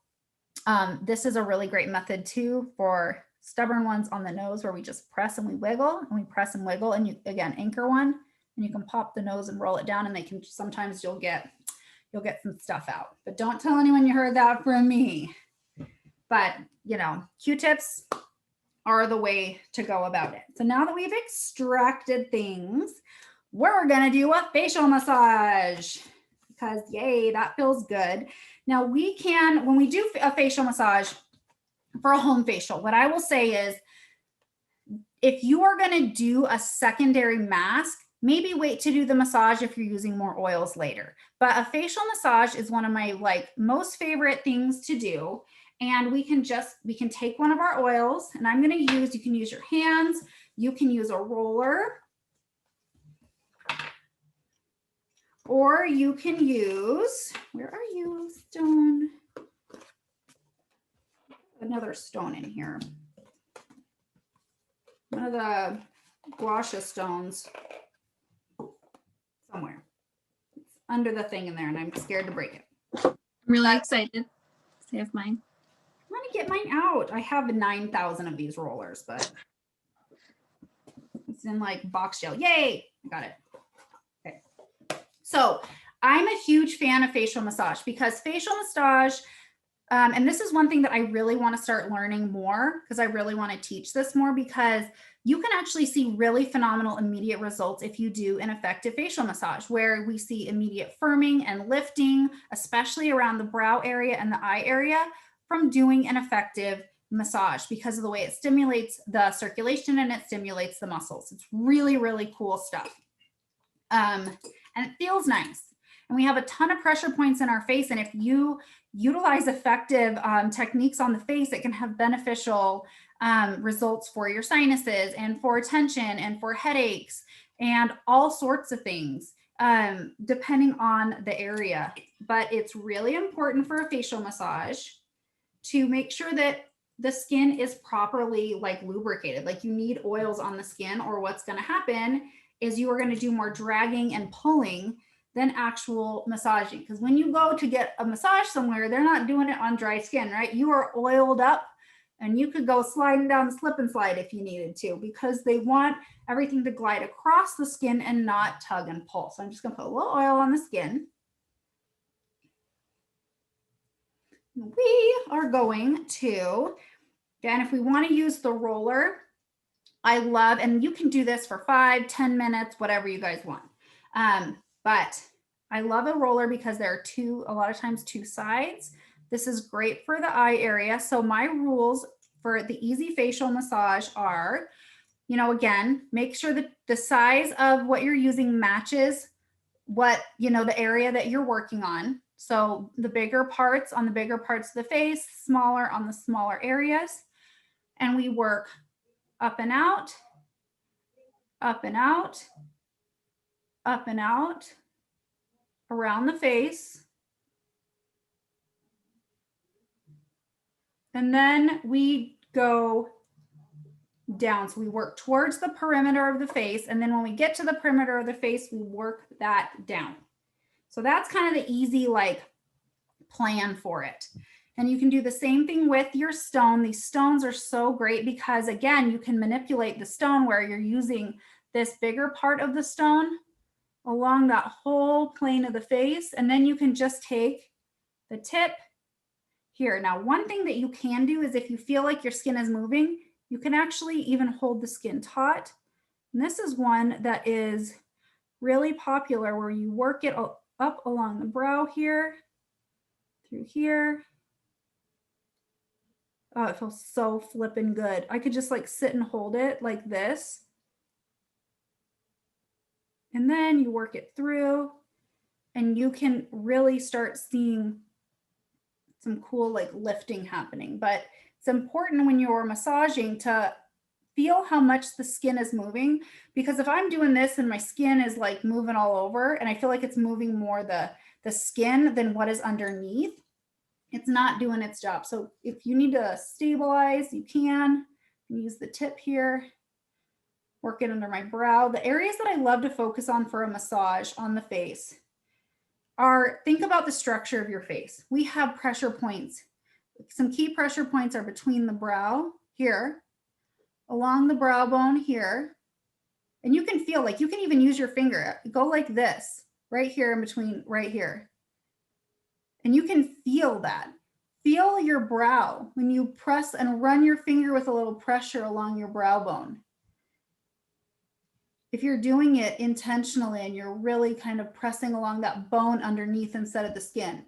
this is a really great method too for stubborn ones on the nose, where we just press and we wiggle, and we press and wiggle, and you again anchor one, and you can pop the nose and roll it down, and they can sometimes you'll get some stuff out. But don't tell anyone you heard that from me. But Q-tips are the way to go about it. So now that we've extracted things, we're gonna do a facial massage because yay, that feels good. Now when we do a facial massage for a home facial, what I will say is, if you are gonna do a secondary mask, maybe wait to do the massage if you're using more oils later. But a facial massage is one of my most favorite things to do. And we can take one of our oils, and I'm gonna you can use your hands, you can use a roller, or you can use, where are you, stone? Another stone in here. One of the gua sha stones somewhere. It's under the thing in there, and I'm scared to break it. I'm really excited. Save mine. I'm gonna get mine out. I have 9,000 of these rollers, but it's in box gel. Yay! I got it. Okay. So I'm a huge fan of facial massage because facial massage, and this is one thing that I really want to start learning more, because I really want to teach this more, because you can actually see really phenomenal immediate results if you do an effective facial massage, where we see immediate firming and lifting, especially around the brow area and the eye area, from doing an effective massage, because of the way it stimulates the circulation and it stimulates the muscles. It's really, really cool stuff. And it feels nice. And we have a ton of pressure points in our face. And if you utilize effective techniques on the face, it can have beneficial results for your sinuses and for tension and for headaches and all sorts of things, depending on the area. But it's really important for a facial massage to make sure that the skin is properly lubricated. You need oils on the skin, or what's going to happen is you are going to do more dragging and pulling than actual massaging. Because when you go to get a massage somewhere, they're not doing it on dry skin, right? You are oiled up, and you could go sliding down the slip and slide if you needed to, because they want everything to glide across the skin and not tug and pull. So I'm just going to put a little oil on the skin. We are going to, again, if we want to use the roller, I love, and you can do this for 5-10 minutes, whatever you guys want. But I love a roller because there are a lot of times two sides This is great for the eye area. So my rules for the easy facial massage are, you know, again, make sure that the size of what you're using matches what, you know, the area that you're working on. So the bigger parts on the bigger parts of the face, smaller on the smaller areas. And we work up and out, up and out, up and out, around the face. And then we go down. So we work towards the perimeter of the face. And then when we get to the perimeter of the face, we work that down. So that's kind of the easy like plan for it. And you can do the same thing with your stone. These stones are so great because again, you can manipulate the stone where you're using this bigger part of the stone along that whole plane of the face. And then you can just take the tip here. Now, one thing that you can do is if you feel like your skin is moving, you can actually even hold the skin taut. And this is one that is really popular where you work it up along the brow here, through here. Oh, it feels so flippin' good. I could just like sit and hold it like this. And then you work it through and you can really start seeing some cool like lifting happening. But it's important when you're massaging to feel how much the skin is moving, because if I'm doing this and my skin is like moving all over and I feel like it's moving more the skin than what is underneath, it's not doing its job. So if you need to stabilize, you can use the tip here, work it under my brow. The areas that I love to focus on for a massage on the face are, think about the structure of your face. We have pressure points. Some key pressure points are between the brow here, along the brow bone here. And you can feel like you can even use your finger, go like this, right here in between, right here. And you can feel that. Feel your brow when you press and run your finger with a little pressure along your brow bone. If you're doing it intentionally and you're really kind of pressing along that bone underneath instead of the skin.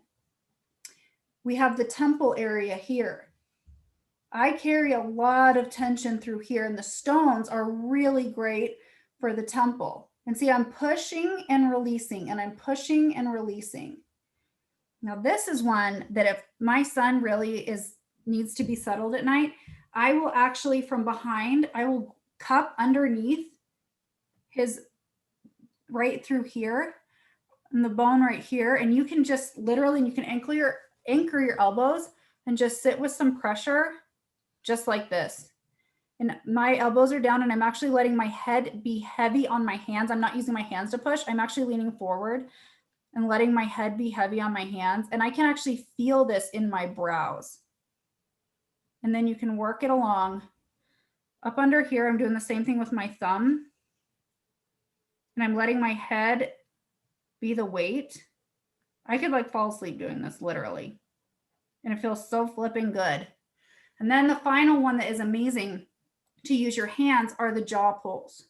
We have the temple area here. I carry a lot of tension through here, and the stones are really great for the temple. And see, I'm pushing and releasing, and I'm pushing and releasing. Now, this is one that if my son really needs to be settled at night, I will actually from behind, I will cup underneath his right through here and the bone right here. And you can just literally, you can anchor your elbows and just sit with some pressure, just like this. And my elbows are down and I'm actually letting my head be heavy on my hands. I'm not using my hands to push. I'm actually leaning forward and letting my head be heavy on my hands. And I can actually feel this in my brows. And then you can work it along. Up under here, I'm doing the same thing with my thumb. And I'm letting my head be the weight. I could like fall asleep doing this literally. And it feels so flipping good. And then the final one that is amazing to use your hands are the jaw pulls.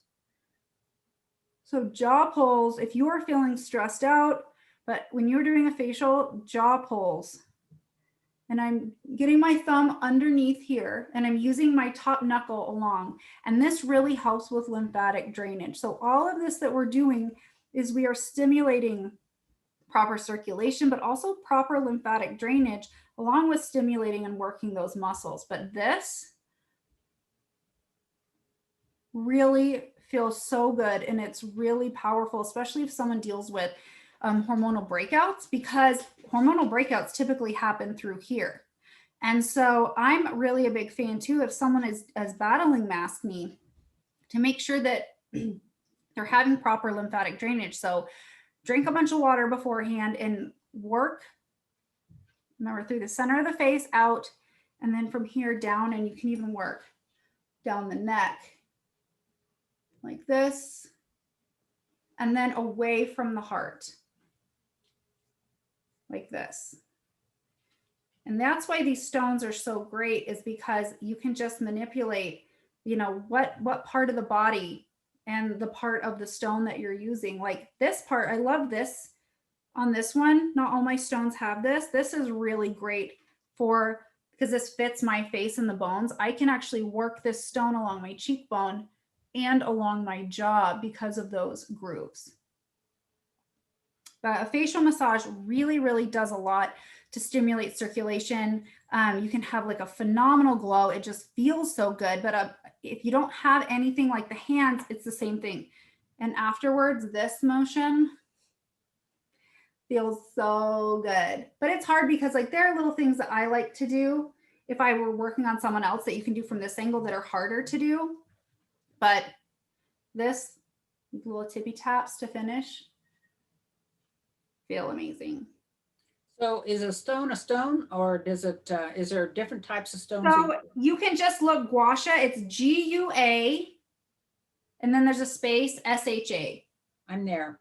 So jaw pulls, if you are feeling stressed out, but when you're doing a facial, jaw pulls. And I'm getting my thumb underneath here and I'm using my top knuckle along. And this really helps with lymphatic drainage. So all of this that we're doing is we are stimulating proper circulation, but also proper lymphatic drainage, along with stimulating and working those muscles. But this really feels so good and it's really powerful, especially if someone deals with hormonal breakouts, because hormonal breakouts typically happen through here. And so I'm really a big fan too, if someone is battling mask knee, to make sure that they're having proper lymphatic drainage. So drink a bunch of water beforehand and work, remember, through the center of the face out, and then from here down, and you can even work down the neck like this, and then away from the heart like this. And that's why these stones are so great, is because you can just manipulate, you know, what part of the body and the part of the stone that you're using. Like this part, I love this on this one. Not all my stones have this. This is really great because this fits my face and the bones, I can actually work this stone along my cheekbone and along my jaw because of those grooves. But a facial massage really, really does a lot to stimulate circulation. You can have like a phenomenal glow. It just feels so good. But if you don't have anything like the hands, it's the same thing. And afterwards, this motion feels so good. But it's hard because like there are little things that I like to do if I were working on someone else that you can do from this angle that are harder to do. But this little tippy taps to finish feel amazing. So is a stone, or does it, is there different types of stones? So you can just look gua sha. It's GUA, and then there's a space SHA. I'm there.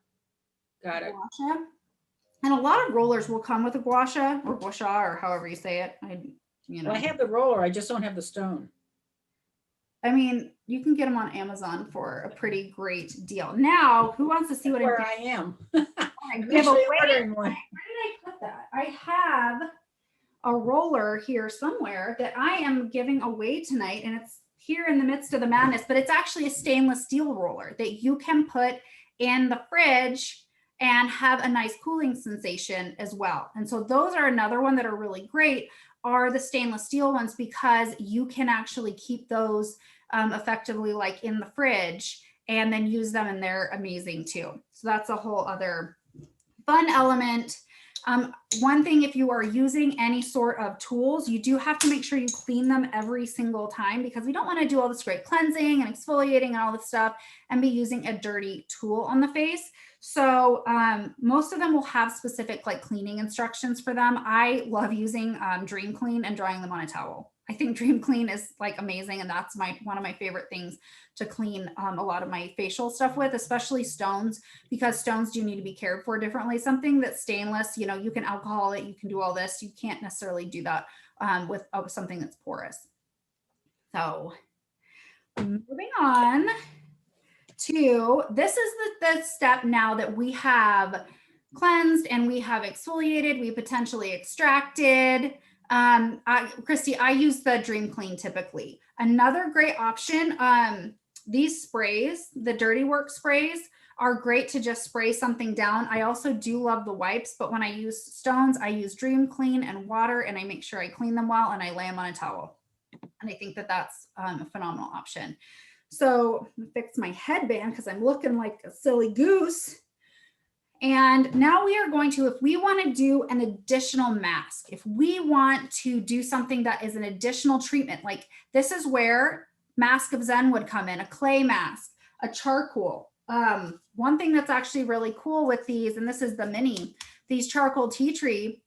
Got it. Gua sha. And a lot of rollers will come with a gua sha or however you say it. Well, I have the roller, I just don't have the stone. I mean, you can get them on Amazon for a pretty great deal. Now, who wants to see what Where I'm I am. I'm I'm actually ordering one. Where did I put that? I have a roller here somewhere that I am giving away tonight, and it's here in the midst of the madness, but it's actually a stainless steel roller that you can put in the fridge and have a nice cooling sensation as well. And so those are another one that are really great, are the stainless steel ones, because you can actually keep those effectively like in the fridge and then use them, and they're amazing too. So that's a whole other fun element. One thing, if you are using any sort of tools, you do have to make sure you clean them every single time, because we don't want to do all this great cleansing and exfoliating and all this stuff and be using a dirty tool on the face. So most of them will have specific like cleaning instructions for them. I love using Dream Clean and drying them on a towel. I think Dream Clean is like amazing, and that's one of my favorite things to clean a lot of my facial stuff with, especially stones, because stones do need to be cared for differently. Something that's stainless, you know, you can alcohol it, you can do all this. You can't necessarily do that with something that's porous. So moving on to, this is the step now that we have cleansed and we have exfoliated, we potentially extracted. Christy, I use the Dream Clean typically. Another great option, these sprays, the Dirty Work sprays, are great to just spray something down. I also do love the wipes, but when I use stones, I use Dream Clean and water, and I make sure I clean them well and I lay them on a towel. And I think that that's a phenomenal option. So I'm gonna fix my headband because I'm looking like a silly goose. And now we are going to, if we want to do an additional mask, if we want to do something that is an additional treatment, like this is where Mask of Zen would come in, a clay mask, a charcoal. One thing that's actually really cool with these, and this is the mini, these charcoal tea tree,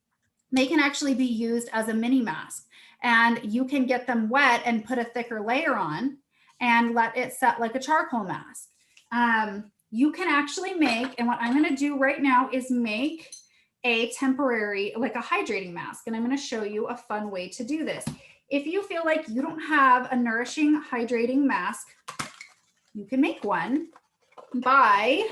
they can actually be used as a mini mask, and you can get them wet and put a thicker layer on and let it set like a charcoal mask. You can actually make, and what I'm going to do right now is make a temporary, like a hydrating mask. And I'm going to show you a fun way to do this. If you feel like you don't have a nourishing hydrating mask, you can make one by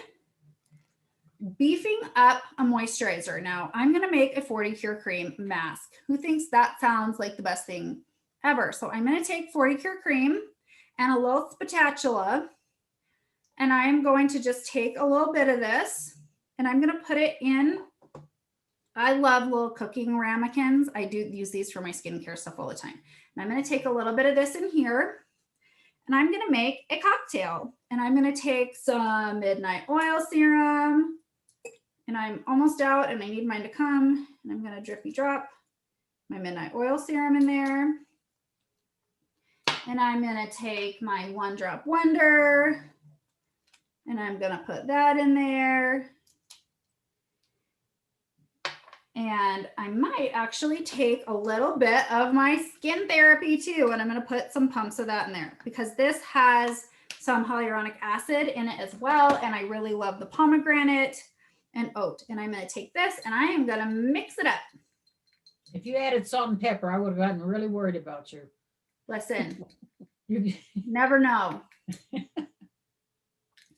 beefing up a moisturizer. Now I'm going to make a 40 Cure Cream mask. Who thinks that sounds like the best thing ever? So I'm going to take 40 Cure Cream and a little spatula, and I am going to just take a little bit of this, and I'm going to put it in. I love little cooking ramekins. I do use these for my skincare stuff all the time. And I'm going to take a little bit of this in here, and I'm going to make a cocktail. And I'm going to take some Midnight Oil Serum, and I'm almost out and I need mine to come. And I'm going to drippy drop my Midnight Oil Serum in there. And I'm going to take my One Drop Wonder, and I'm going to put that in there. And I might actually take a little bit of my Skin Therapy too, and I'm going to put some pumps of that in there because this has some hyaluronic acid in it as well, and I really love the pomegranate and oat. And I'm going to take this and I am going to mix it up. If you added salt and pepper, I would have gotten really worried about you. Listen, you never know.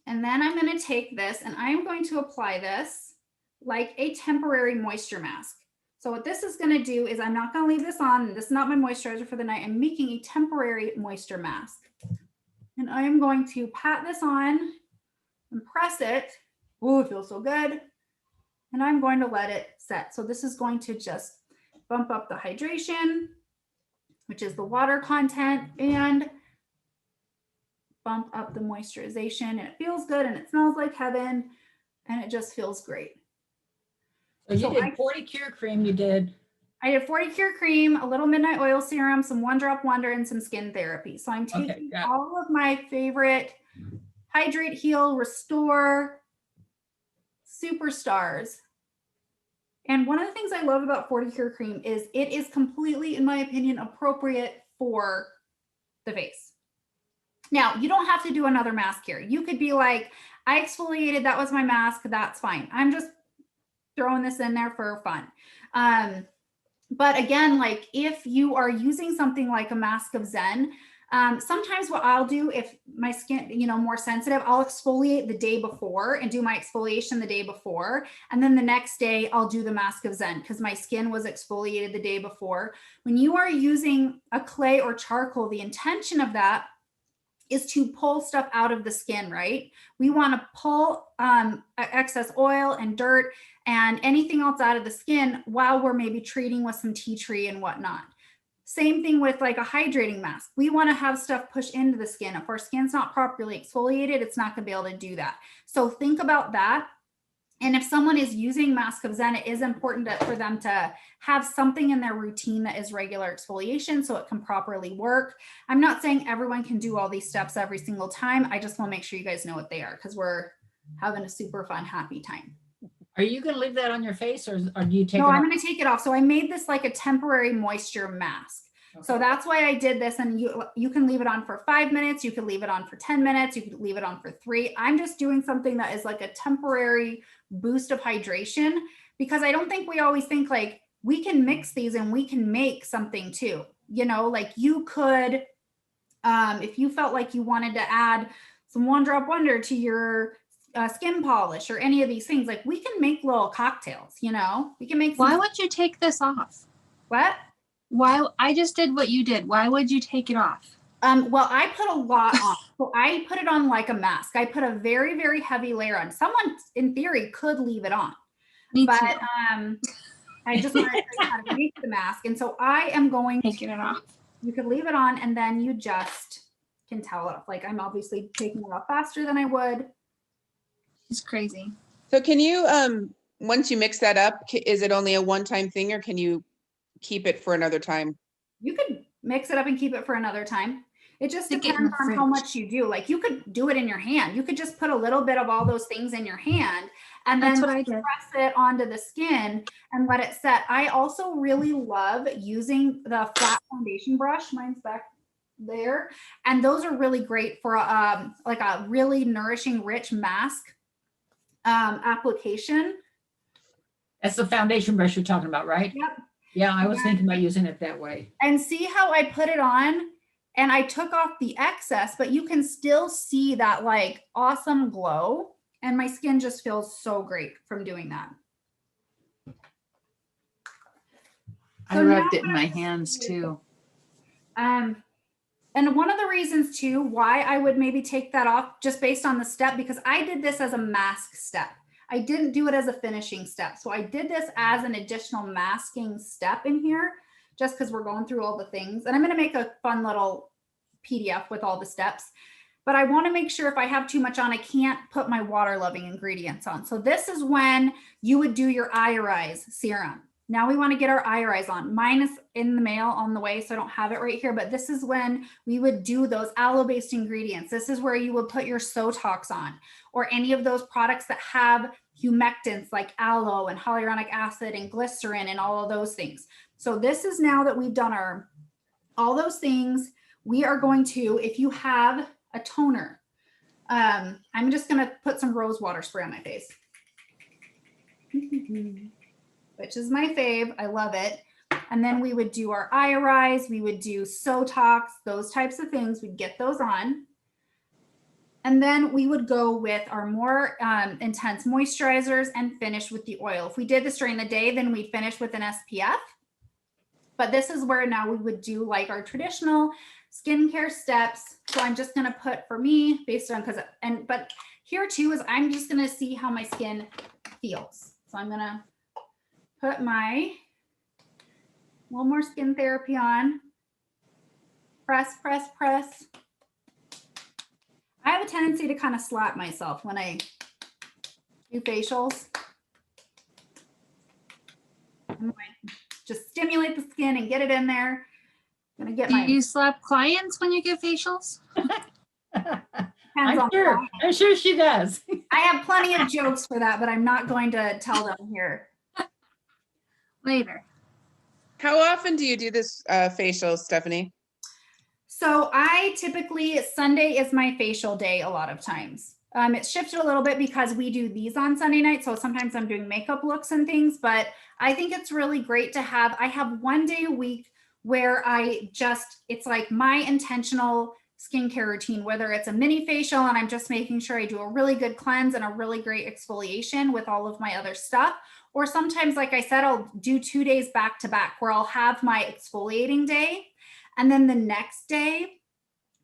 And then I'm going to take this and I am going to apply this like a temporary moisture mask. So what this is going to do is I'm not going to leave this on. This is not my moisturizer for the night. I'm making a temporary moisture mask. And I am going to pat this on and press it. Oh, it feels so good. And I'm going to let it set. So this is going to just bump up the hydration, which is the water content, and bump up the moisturization. And it feels good and it smells like heaven and it just feels great. So you So did 40 cure cream, you did. I did 40 cure cream, a little midnight oil serum, some one drop wonder, and some skin therapy. So I'm taking all of my favorite hydrate, heal, restore superstars. And one of the things I love about 40 cure cream is it is completely, in my opinion, appropriate for the face. Now, you don't have to do another mask here. You could be like, I exfoliated, that was my mask, that's fine. I'm just throwing this in there for fun. But again, like if you are using something like a mask of Zen, sometimes what I'll do if my skin, more sensitive, I'll exfoliate the day before and do my exfoliation the day before. And then the next day I'll do the mask of Zen because my skin was exfoliated the day before. When you are using a clay or charcoal, the intention of that is to pull stuff out of the skin, right? We want to pull excess oil and dirt and anything else out of the skin while we're maybe treating with some tea tree and whatnot. Same thing with like a hydrating mask. We want to have stuff push into the skin. If our skin's not properly exfoliated, it's not going to be able to do that. So think about that. And if someone is using Mask of Zen, it is important for them to have something in their routine that is regular exfoliation so it can properly work. I'm not saying everyone can do all these steps every single time. I just want to make sure you guys know what they are because we're having a super fun, happy time. Are you going to leave that on your face or do you take it No, off? I'm going to take it off. So I made this like a temporary moisture mask. So Okay. that's why I did this. And you can leave it on for 5 minutes. You can leave it on for 10 minutes. You can leave it on for 3. I'm just doing something that is like a temporary boost of hydration because I don't think we always think like we can mix these and we can make something too. Like you could, if you felt like you wanted to add some one drop wonder to your skin polish or any of these things, like we can make little cocktails, we can make some. Why would you take this off? What? Why? I just did what you did. Why would you take it off? Well, I put a lot on. So I put it on like a mask. I put a very, very heavy layer on. Someone in theory could leave it on. Me But too. I just wanted to show you how to make the mask. And so I am going Taking it off. You could leave it on and then you just can towel it off. Like I'm obviously taking it off faster than I would. It's crazy. So can you, once you mix that up, is it only a one-time thing or can you keep it for another time? You could mix it up and keep it for another time. It just Stick it in depends the on how fridge. much you do. Like you could do it in your hand. You could just put a little bit of all those things in your hand and That's then what I did. press it onto the skin and let it set. I also really love using the flat foundation brush. Mine's back there. And those are really great for like a really nourishing, rich mask application. That's the foundation brush you're talking about, right? Yep. Yeah, I was thinking about using it that way. And see how I put it on and I took off the excess, but you can still see that like awesome glow. And my skin just feels so great from doing that. I So rubbed now it in my hands too. And one of the reasons too, why I would maybe take that off just based on the step, because I did this as a mask step. I didn't do it as a finishing step. So I did this as an additional masking step in here, just because we're going through all the things. And I'm going to make a fun little PDF with all the steps. But I want to make sure if I have too much on, I can't put my water loving ingredients on. So this is when you would do your Eye serum. Now we want to get our Eye on. Mine is in the mail on the way, so I don't have it right here, but this is when we would do those aloe-based ingredients. This is where you would put your Sotox on, or any of those products that have humectants like aloe and hyaluronic acid and glycerin and all of those things. So this is now that we've done all those things, we are going to, if you have a toner, I'm just going to put some rose water spray on my face. Which is my fave. I love it. And then we would do our Eye, we would do Sotox, those types of things. We'd get those on. And then we would go with our more intense moisturizers and finish with the oil. If we did this during the day, then we'd finish with an SPF. But this is where now we would do like our traditional skincare steps. So I'm just gonna put, for me, based on, but here too is I'm just gonna see how my skin feels. So I'm gonna put my little more skin therapy on. Press, press, press. I have a tendency to kind of slap myself when I do facials. I'm going to just stimulate the skin and get it in there. I'm gonna get Do my you slap clients when you get facials? hands I'm on. sure, I'm sure she does. I have plenty of jokes for that, but I'm not going to tell them here. Later. How often do you do this facial, Stephanie? So I typically, Sunday is my facial day a lot of times. It's shifted a little bit because we do these on Sunday night. So sometimes I'm doing makeup looks and things, but I think it's really great to have, I have one day a week where it's like my intentional skincare routine, whether it's a mini facial and I'm just making sure I do a really good cleanse and a really great exfoliation with all of my other stuff. Or sometimes, like I said, I'll do 2 days back to back where I'll have my exfoliating day. And then the next day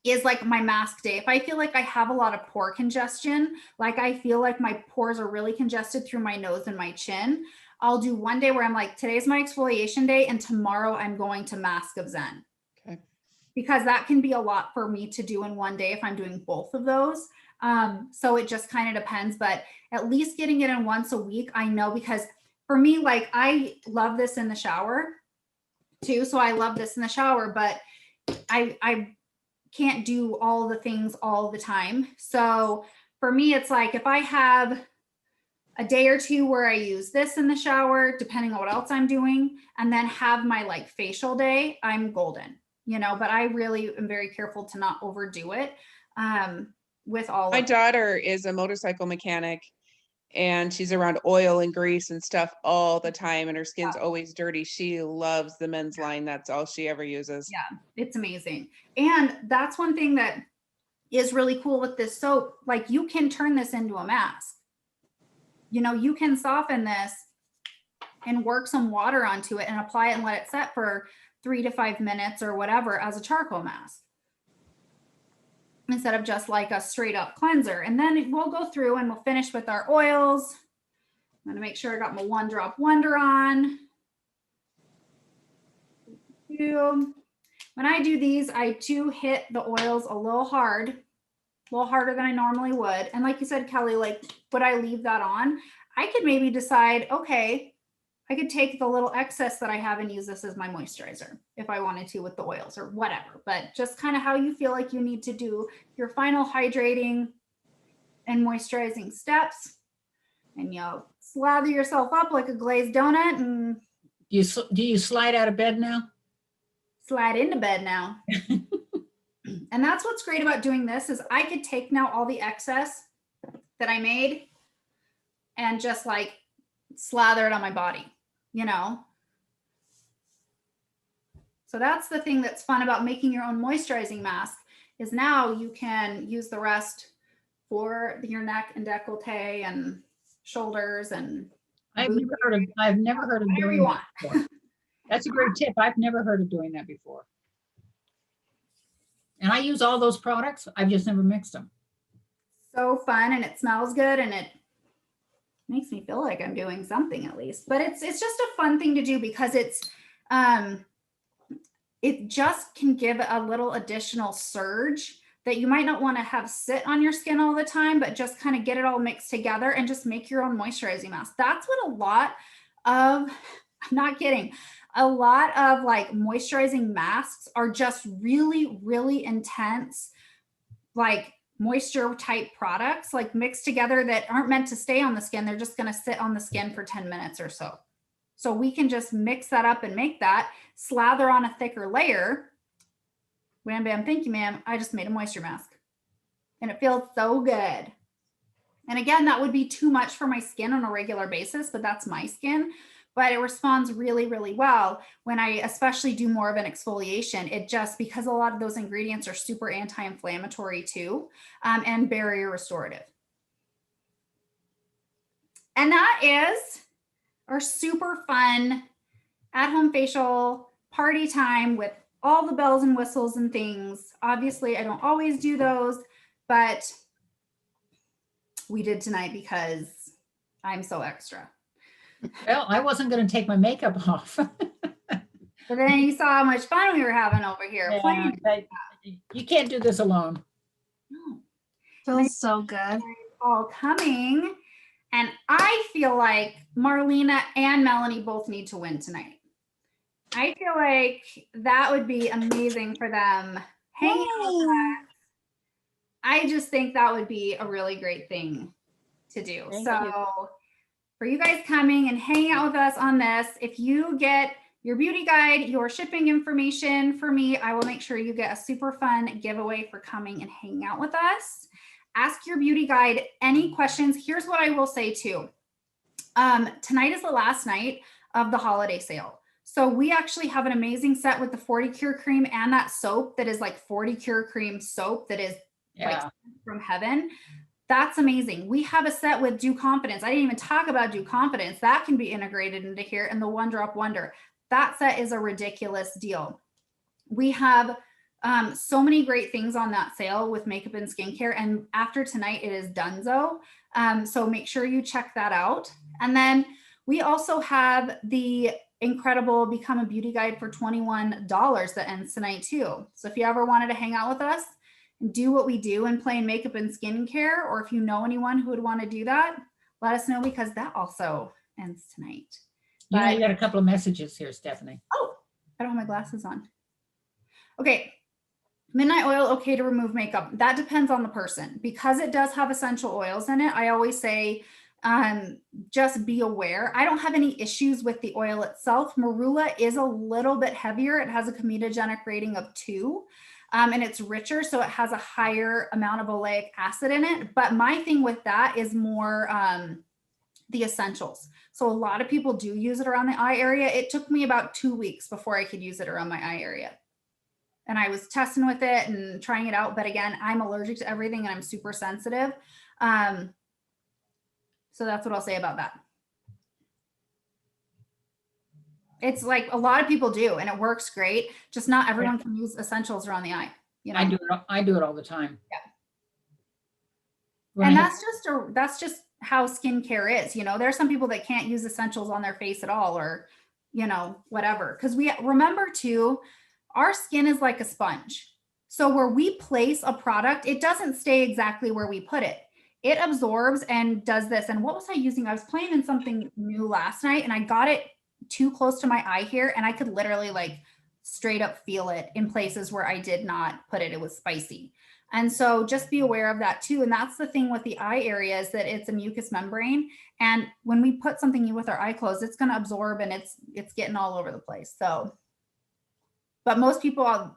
is like my mask day. If I feel like I have a lot of pore congestion, like I feel like my pores are really congested through my nose and my chin, I'll do one day where I'm like, today's my exfoliation day and tomorrow I'm going to Mask of Zen. Okay. Because that can be a lot for me to do in one day if I'm doing both of those. So it just kind of depends, but at least getting it in once a week, I know, because for me, like I love this in the shower too. So I love this in the shower, but I can't do all the things all the time. So for me, it's like if I have a day or two where I use this in the shower, depending on what else I'm doing, and then have my like facial day, I'm golden, you know, but I really am very careful to not overdo it with all My of it. daughter is a motorcycle mechanic and she's around oil and grease and stuff all the time and her skin's always dirty. She loves the men's line. That's all she ever uses. Yeah, it's amazing. And that's one thing that is really cool with this soap. Like you can turn this into a mask. You know, you can soften this and work some water onto it and apply it and let it set for 3 to 5 minutes or whatever as a charcoal mask, instead of just like a straight up cleanser. And then we'll go through and we'll finish with our oils. I'm gonna make sure I got my 1 Drop Wonder on. When I do these, I do hit the oils a little harder than I normally would. And like you said, Kelly, like, would I leave that on? I could maybe decide, okay, I could take the little excess that I have and use this as my moisturizer if I wanted to with the oils or whatever, but just kind of how you feel like you need to do your final hydrating and moisturizing steps. And you'll slather yourself up like a glazed donut and Do you slide out of bed now? slide into bed now. And that's what's great about doing this is I could take now all the excess that I made and just like slather it on my body, you know? So that's the thing that's fun about making your own moisturizing mask is now you can use the rest for your neck and décolleté and shoulders and I've never heard of whatever doing you that want. before. That's a great tip. I've never heard of doing that before. And I use all those products. I've just never mixed them. So fun and it smells good and it makes me feel like I'm doing something at least. But it's just a fun thing to do because it just can give a little additional surge that you might not want to have sit on your skin all the time, but just kind of get it all mixed together and just make your own moisturizing mask. That's what a lot of, I'm not kidding, a lot of like moisturizing masks are just really, really intense, like moisture type products, like mixed together that aren't meant to stay on the skin. They're just going to sit on the skin for 10 minutes or so. So we can just mix that up and make that, slather on a thicker layer. Wham, bam, thank you, ma'am. I just made a moisture mask and it feels so good. And again, that would be too much for my skin on a regular basis, but that's my skin. but it responds really, really well when I especially do more of an exfoliation. It just, because a lot of those ingredients are super anti-inflammatory too, and barrier restorative. And that is our super fun at-home facial party time with all the bells and whistles and things. Obviously, I don't always do those, but we did tonight because I'm so extra. Well, I wasn't going to take my makeup off. But then you saw how much fun we were having over here. Yeah, Playing. but you can't do this alone. No. Feels so good. All coming. And I feel like Marlena and Melanie both need to win tonight. I feel like that would be amazing for them hanging out with us. I just think that would be a really great thing to do. Thank So you. for you guys coming and hanging out with us on this, if you get your beauty guide, your shipping information for me, I will make sure you get a super fun giveaway for coming and hanging out with us. Ask your beauty guide any questions. Here's what I will say too. Tonight is the last night of the holiday sale. So we actually have an amazing set with the 40 Cure Cream and that soap that is like 40 Cure Cream soap that is like from heaven. That's amazing. We have a set with Dew Confidence. I didn't even talk about Dew Confidence. That can be integrated into here, and the One Drop Wonder. That set is a ridiculous deal. We have so many great things on that sale with makeup and skincare. And after tonight, it is donezo. So make sure you check that out. And then we also have the incredible Become a Beauty Guide for $21 that ends tonight too. So if you ever wanted to hang out with us and do what we do and play in makeup and skincare, or if you know anyone who would want to do that, let us know, because that also ends tonight. You know, you got a couple of messages here, Stephanie. Oh, I don't have my glasses on. Okay. Midnight oil, okay to remove makeup. That depends on the person. Because it does have essential oils in it, I always say, just be aware. I don't have any issues with the oil itself. Marula is a little bit heavier. It has a comedogenic rating of 2, and it's richer, so it has a higher amount of oleic acid in it. But my thing with that is more the essentials. So a lot of people do use it around the eye area. It took me about 2 weeks before I could use it around my eye area. And I was testing with it and trying it out. But again, I'm allergic to everything and I'm super sensitive. So that's what I'll say about that. It's like a lot of people do, and it works great. Just not everyone can use essentials around the eye. You know? I do it all the time. Yeah. And that's just how skincare is. You know, there are some people that can't use essentials on their face at all, or, you know, whatever. Because we remember too, our skin is like a sponge. So where we place a product, it doesn't stay exactly where we put it. It absorbs and does this. And what was I using? I was playing in something new last night and I got it too close to my eye here, and I could literally like straight up feel it in places where I did not put it. It was spicy. And so just be aware of that too. And that's the thing with the eye area, is that it's a mucous membrane. And when we put something new with our eye closed, it's going to absorb and it's getting all over the place. So, but most people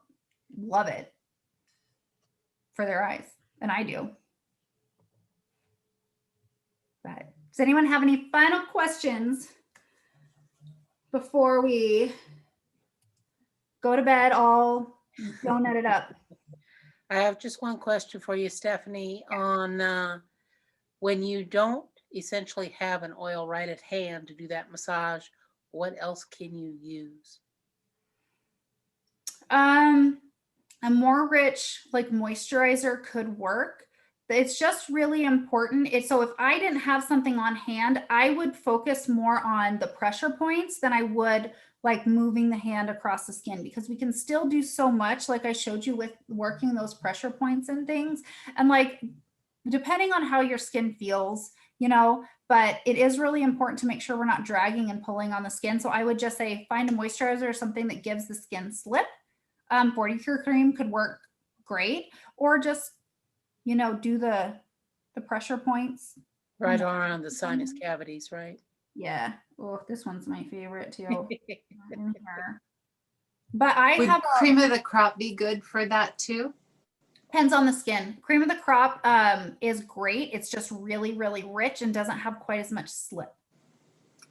love it for their eyes, and I do. But does anyone have any final questions before we go to bed all donutted up? I have just one question for you, Stephanie, on when you don't essentially have an oil right at hand to do that massage, what else can you use? A more rich like moisturizer could work. It's just really important. So if I didn't have something on hand, I would focus more on the pressure points than I would like moving the hand across the skin, because we can still do so much, like I showed you with working those pressure points and things. And like, depending on how your skin feels, you know, but it is really important to make sure we're not dragging and pulling on the skin. So I would just say, find a moisturizer or something that gives the skin slip. 40 Cure Cream could work great, or just, you know, do the pressure points. Right around the sinus cavities, right? Yeah. Oh, this one's my favorite too. In here. But I Would have cream of the crop be good for that too? depends on the skin. Cream of the crop is great. It's just really, really rich and doesn't have quite as much slip.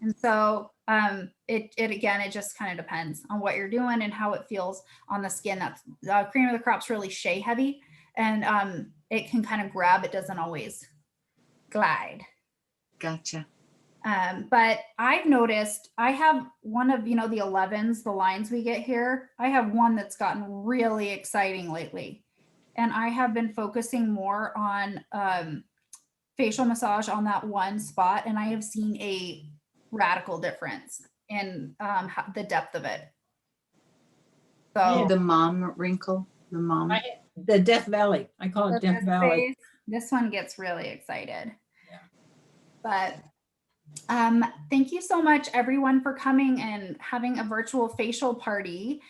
And so It just kind of depends on what you're doing and how it feels on the skin. That's cream of the crop's really shea heavy, and it can kind of grab. It doesn't always glide. Gotcha. But I've noticed I have one of, the 11s, the lines we get here. I have one that's gotten really exciting lately. And I have been focusing more on facial massage on that one spot. And I have seen a radical difference in the depth of it. So The mom wrinkle, the mom. The Death Valley. I call it Death this Valley. face, this one gets really excited. Yeah. But thank you so much, everyone, for coming and having a virtual facial party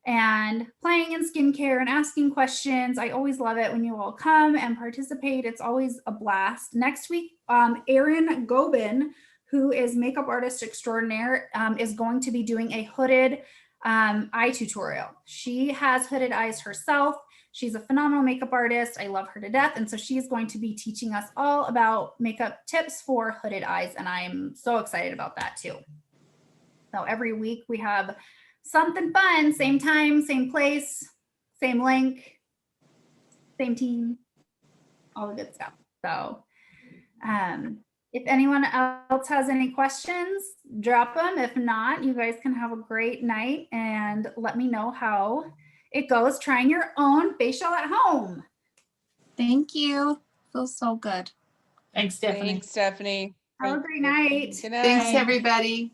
and playing in skincare and asking questions. I always love it when you all come and participate. It's always a blast. Next week, Erin Gobin, who is makeup artist extraordinaire, is going to be doing a hooded eye tutorial. She has hooded eyes herself. She's a phenomenal makeup artist. I love her to death. And so she's going to be teaching us all about makeup tips for hooded eyes. And I'm so excited about that too. So every week we have something fun, same time, same place, same link, same team, all the good stuff. So if anyone else has any questions, drop them. If not, you guys can have a great night and let me know how it goes trying your own facial at home. Thank you. Feels so good. Thanks, Stephanie. Thanks, Stephanie. Have a great night. Good night. Thanks, everybody.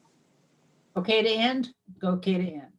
Okay to end? Go okay to end.